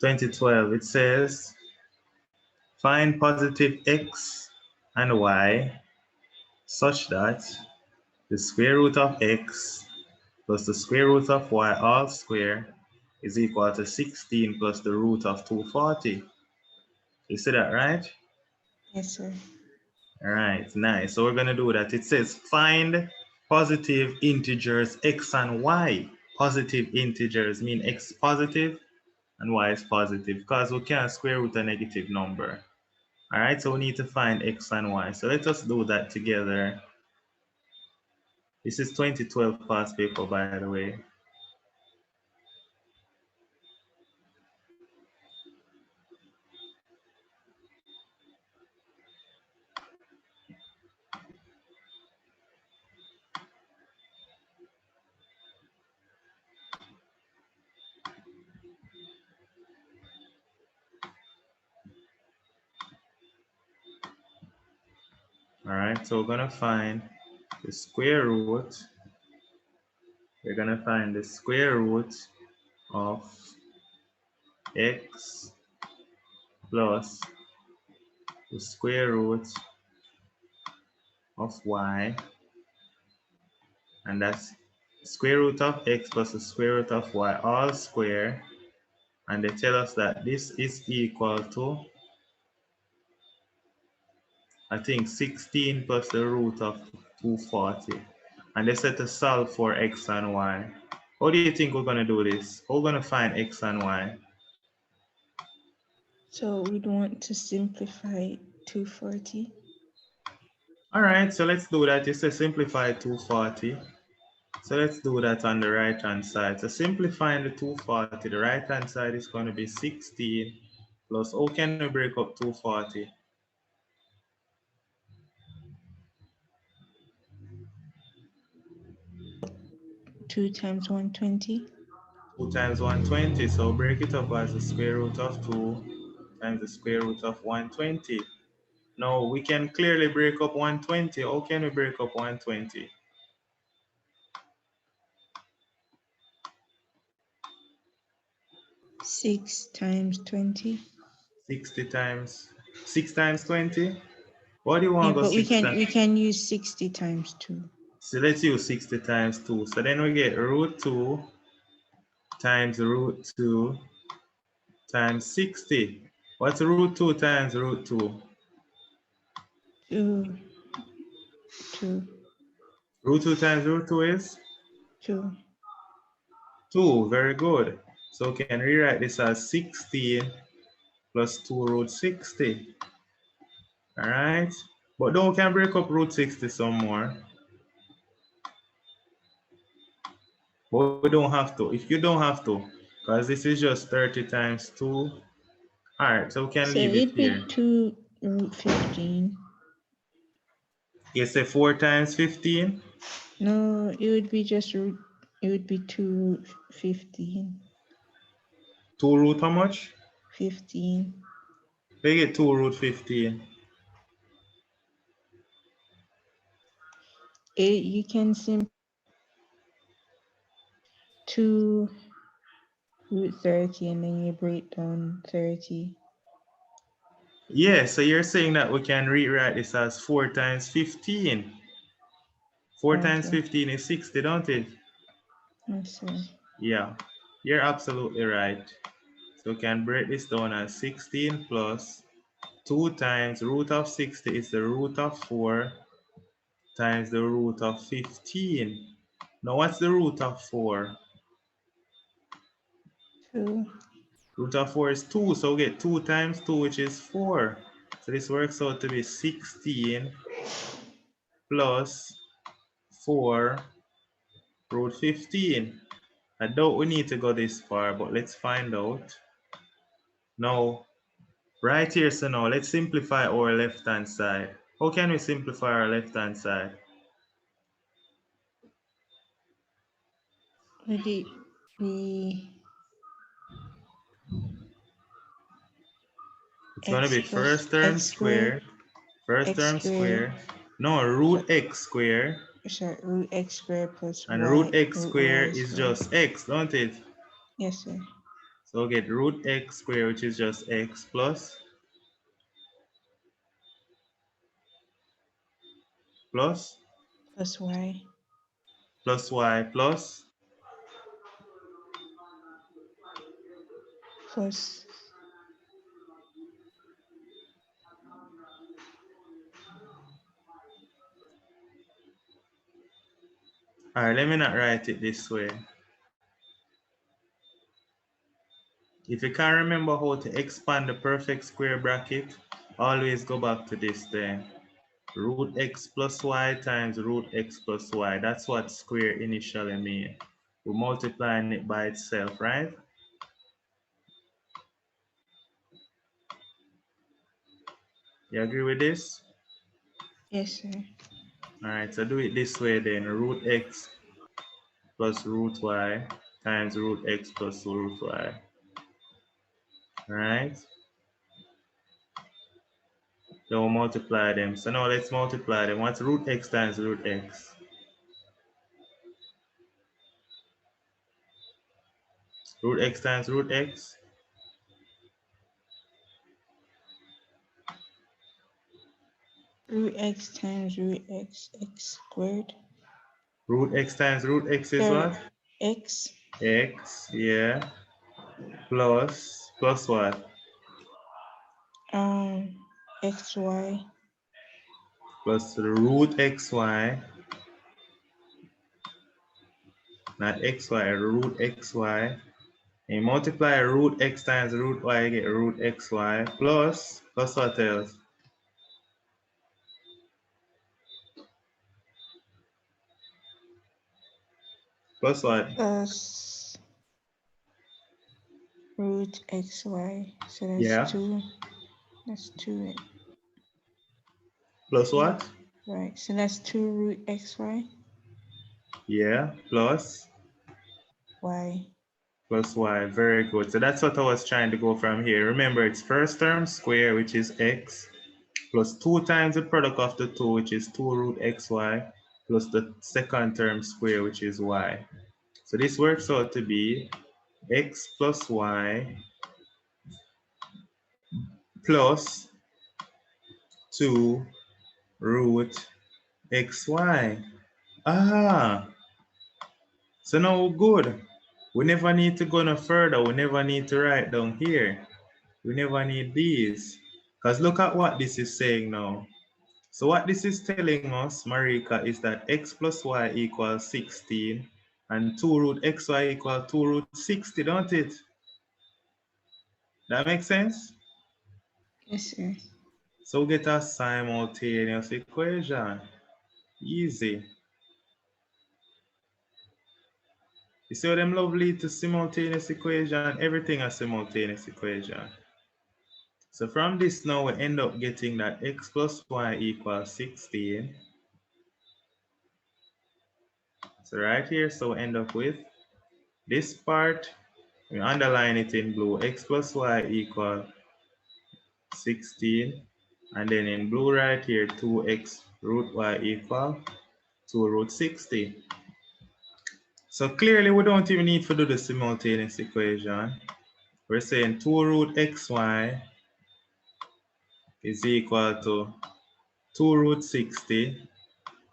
2012, it says, find positive x and y such that the square root of x plus the square root of y all square is equal to 16 plus the root of 240. You see that, right? Yes, sir. All right, nice. So we're going to do that. It says find positive integers x and y. Positive integers mean x positive and y is positive because we can't square root a negative number. All right, so we need to find x and y. So let us do that together. This is 2012 past paper, by the way. All right, so we're gonna find the square root. We're gonna find the square root of x plus the square root of y, and that's square root of x plus the square root of y all square, and they tell us that this is equal to, I think, 16 plus the root of 240. And they said to solve for x and y. How do you think we're gonna do this? We're gonna find x and y. So we'd want to simplify 240. All right, so let's do that. It says simplify 240. So let's do that on the right hand side. So simplifying the 240, the right hand side is going to be 16 plus, how can we break up 240? 2 times 120. 2 times 120, so break it up as the square root of 2 times the square root of 120. Now we can clearly break up 120. How can we break up 120? 6 times 20. 60 times 6 times 20? What do you Yeah, want to go but we 6 can times? we can use 60 times 2. So let's use 60 times 2. So then we get root 2 times root 2 times 60. What's root 2 times root 2? 2, 2, Root 2 times root 2 is 2. 2. Very good. So we can rewrite this as 16 plus 2 root 60. All right. But then we can break up root 60 some more. But we don't have to. If you don't have to, because this is just 30 times 2. All right, so we can So leave it it'd be here. 2 root 15. You say 4 times 15? No, it would be just root, it would be 2 root 15. 2 root how much? 15. They get 2 root 15. You can simplify 2 root 30 and then you break down 30. Yeah, so you're saying that we can rewrite this as 4 times 15. 4 times Okay. 15 is 60, don't it? Yes, sir. Yeah, you're absolutely right. So we can break this down as 16 plus 2 times root of 60 is the root of 4 times the root of 15. Now what's the root of 4? 2. Root of 4 is 2, so we get 2 times 2, which is 4. So this works out to be 16 plus 4 root 15. I doubt we need to go this far, but let's find out. Now, right here, so now let's simplify our left-hand side. How can we simplify our left-hand side? Would it be It's going to x be plus first term x squared? square, first X term squared. square, no, root x square, Sorry, root x squared plus and root x root square y is squared. just x, don't it? Yes, sir. So we'll get root x square, which is just x plus Plus y. plus y plus. Plus All right, let me not write it this way. If you can't remember how to expand the perfect square bracket, always go back to this thing. Root x plus y times root x plus y. That's what square initially mean. We're multiplying it by itself, right? You agree with this? yes, sir. All right, so do it this way then. Root x plus root y times root x plus root y. All right? Then we'll multiply them. So now let's multiply them. What's root x times root x? Root x times root x? Root x times root x squared. Root x times root x is Sorry, what? x X, yeah. Plus what? xy Plus root xy, not xy, root xy. And multiply root x times root y, you get root xy plus what else? Plus what? plus root xy. So that's Yeah. two. That's two. Plus Yeah. what? Right. So that's two root xy. Yeah. Y. Plus y. Very good. So that's what I was trying to go from here. Remember, it's first term square, which is x, plus 2 times the product of the two, which is 2 root xy, plus the second term square, which is y. So this works out to be x plus y plus 2 root xy. Ah, so now we're good. We never need to go no further. We never need to write down here. We never need these. Because look at what this is saying now. So what this is telling us, Marika, is that x plus y equals 16 and 2 root xy equals 2 root 60, don't it? That makes sense? Yes, sir. So we get a simultaneous equation. Easy. You see how them lovely to simultaneous equation? Everything a simultaneous equation. So from this now we end up getting that x plus y equals 16. So right here, so we end up with this part, we underline it in blue, x plus y equals 16. And then in blue right here, 2x root y equal 2 root 60. So clearly we don't even need to do the simultaneous equation. We're saying 2 root xy is equal to 2 root 60.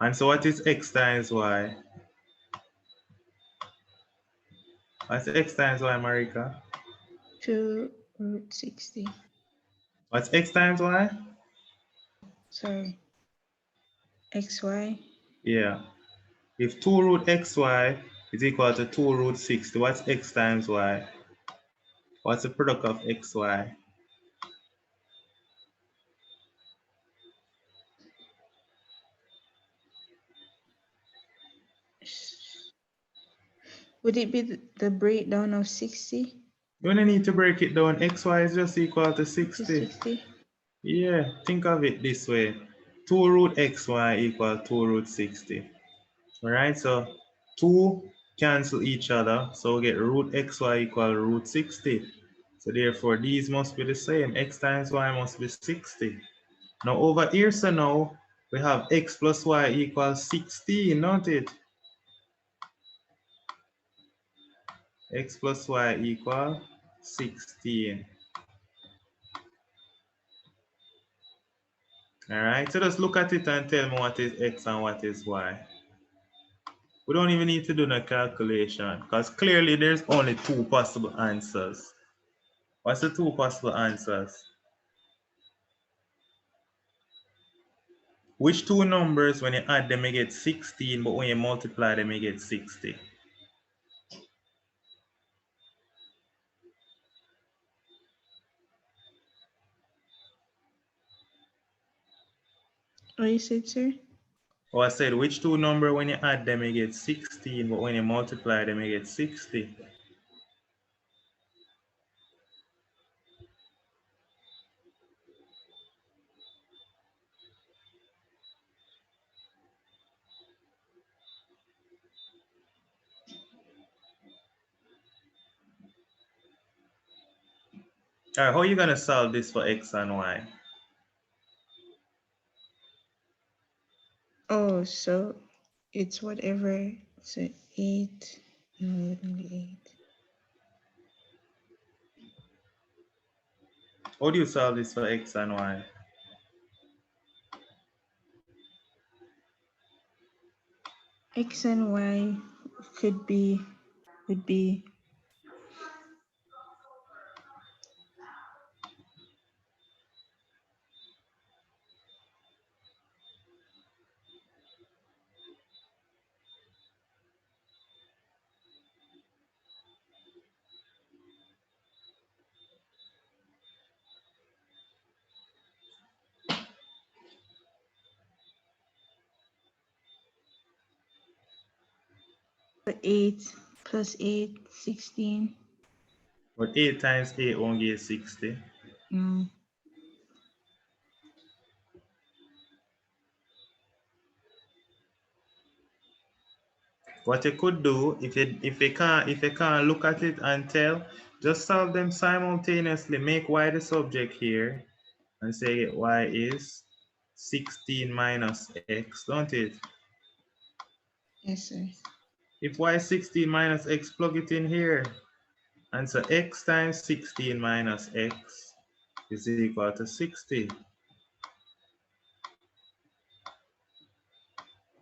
And so what is x times y? What's x times y, Marika? 2 root 60. What's x times y? Sorry. Xy. Yeah. If 2 root xy is equal to 2 root 60, what's x times y? What's the product of xy? Would it be the breakdown of 60 You only need to break it down. Xy is just equal to to 60. 60? Yeah, think of it this way. 2 root xy equal 2 root 60. All right, so 2 cancel each other. So we get root xy equal root 60. So therefore, these must be the same. X times y must be 60. Now over here, so now we have x plus y equals 16, don't it? X plus y equal 16. All right, so just look at it and tell me what is x and what is y. We don't even need to do the calculation because clearly there's only two possible answers. What's the two possible answers? Which two numbers, when you add them, you get 16, but when you multiply them, you get 60? What you said, sir? Oh, I said, which two numbers, when you add them, you get 16, but when you multiply them, you get 60? All right, how are you going to solve this for x and y? Oh, so it's whatever. So 8. No, it wouldn't be 8. How do you solve this for x and y? X and Y would be so 8 plus 8, 16. But 8 times 8 won't give 60. No. What you could do, if you can't look at it and tell, just solve them simultaneously. Make y the subject here and say y is 16 minus x, don't it? Yes, sir. If y is 16 minus x, plug it in here. And so x times 16 minus x is equal to 60.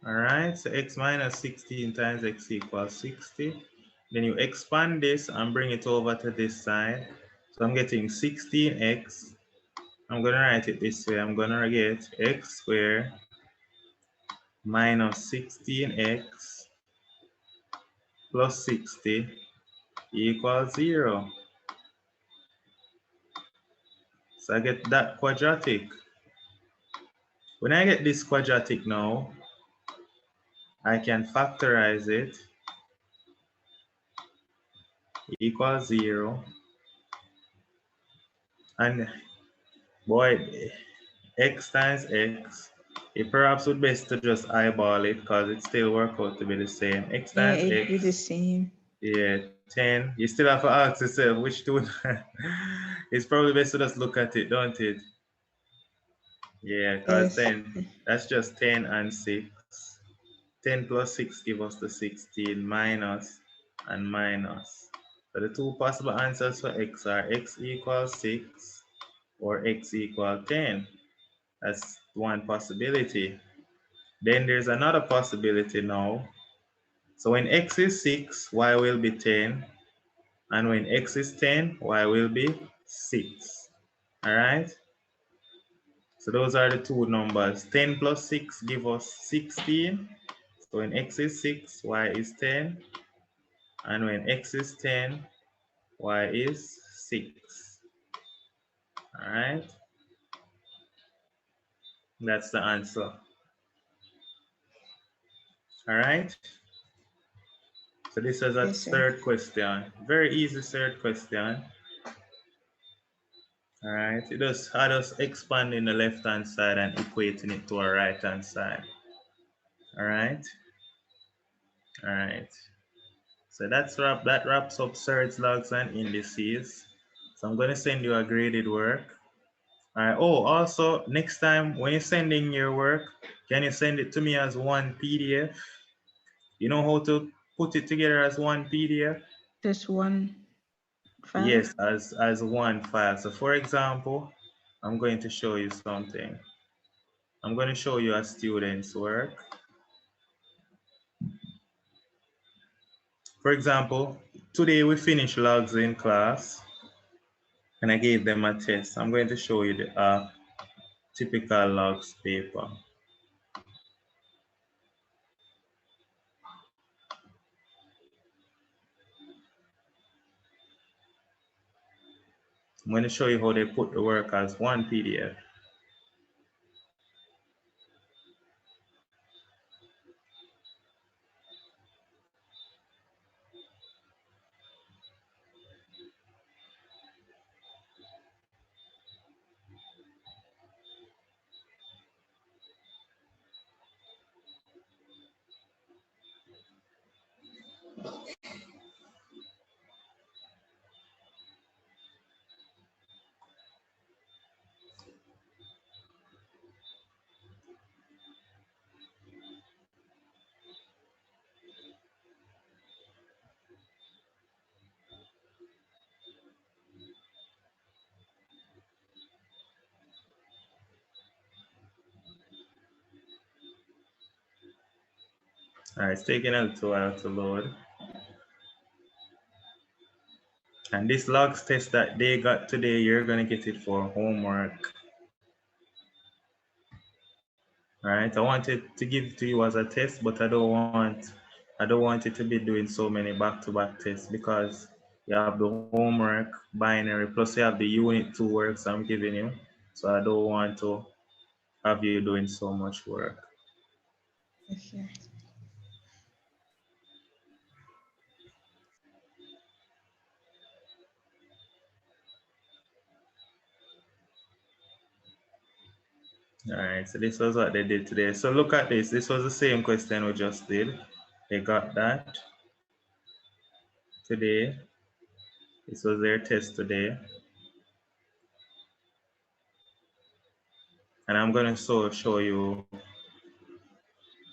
All right, so x minus 16 times x equals 60. Then you expand this and bring it over to this side. So I'm getting 16x. I'm going to write it this way. I'm going to get x squared minus 16x plus 60 equals 0. So I get that quadratic. When I get this quadratic now, I can factorize it equals 0. And boy, x times x, it perhaps would best to just eyeball it because it still work out to be the same. X Yeah, times it'd be the x, same. yeah, 10. You still have to ask yourself which two. It's probably best to just look at it, don't it? Yeah, because Yes. 10, that's just 10 and 6. 10 plus 6 give us the 16 minus and minus. So the two possible answers for x are x equals 6 or x equals 10. That's one possibility. Then there's another possibility now. So when x is 6, y will be 10. And when x is 10, y will be 6. All right? So those are the two numbers. 10 plus 6 give us 16. So when x is 6, y is 10. And when x is 10, y is 6. All right? That's the answer. All right? So this is a Yes, sir. third question. Very easy third question. All right, I just expanding the left hand side and equating it to a right hand side. All right, all right. So that wraps up surds, logs, and indices. So I'm going to send you a graded work. All right. Oh, also, next time when you're sending your work, can you send it to me as one PDF? You know how to put it together as one PDF? Just one file? Yes, as one file. So for example, I'm going to show you something. I'm going to show you a student's work. For example, today we finished logs in class and I gave them a test. I'm going to show you the typical logs paper. I'm going to show you how they put the work as one PDF. All right, it's taking a little while to load. And this logs test that they got today, you're going to get it for homework. All right, I wanted to give it to you as a test, but I don't want it to be doing so many back-to-back tests because you have the homework binary plus you have the unit 2 works I'm giving you. So I don't want to have you doing so much work. Okay. All right, so this was what they did today. So look at this. This was the same question we just did. They got that today. This was their test today. And I'm going to show you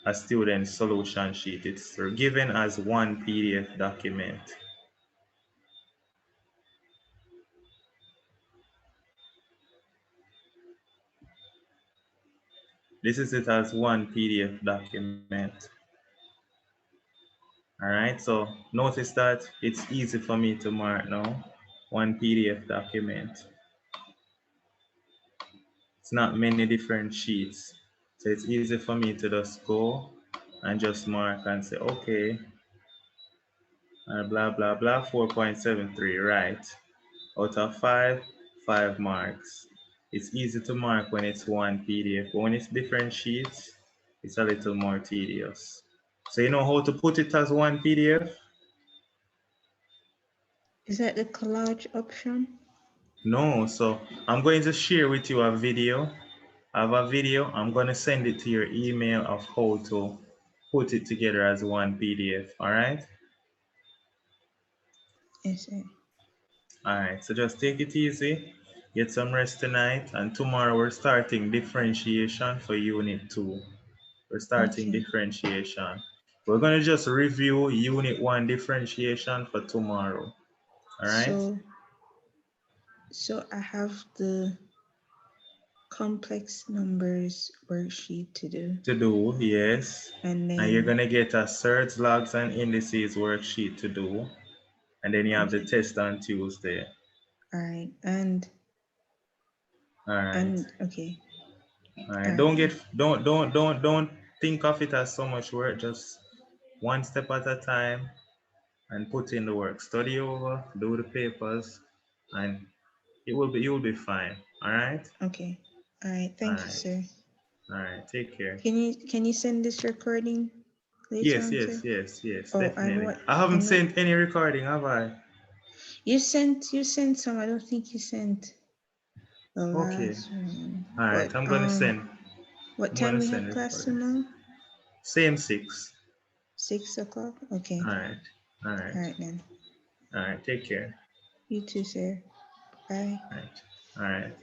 a student solution sheet. It's given as one PDF document. This is it as one PDF document. All right, so notice that it's easy for me to mark now. One PDF document. It's not many different sheets. So it's easy for me to just go and just mark and say, okay, blah, blah, blah, 4.73, right. Out of 5 marks. It's easy to mark when it's one PDF, but when it's different sheets, it's a little more tedious. So you know how to put it as one PDF? Is that the collage option? No, so I'm going to share with you a video. I have a video, I'm going to send it to your email of how to put it together as one PDF, all right? Yes, sir. All right, so just take it easy, get some rest tonight, and tomorrow we're starting differentiation for Unit 2. We're starting Okay. differentiation. We're going to just review Unit 1 differentiation for tomorrow, all right? So I have the complex numbers worksheet to do. To do, yes. And And you're then, going to get a surds, logs, and indices worksheet to do. And then you have the okay. test on Tuesday. All right. All right. Okay. All All right. right. Don't think of it as so much work. Just one step at a time and put in the work. Study over, do the papers, and you'll be fine. All right. Okay. All right. All Thank you, right. sir. All right. Take care. Can you send this recording later Yes, on, yes, sir? yes, yes, Oh, definitely. I haven't and what sent any recording, have I? you sent some. I don't think you sent the Okay. last one. All right. But I'm gonna send. what I'm time gonna we send have class recordings. tomorrow? Same 6. 6 o'clock? Okay. All right. All All right. right then. All right. Take care. You too, sir. Bye. All right. All right.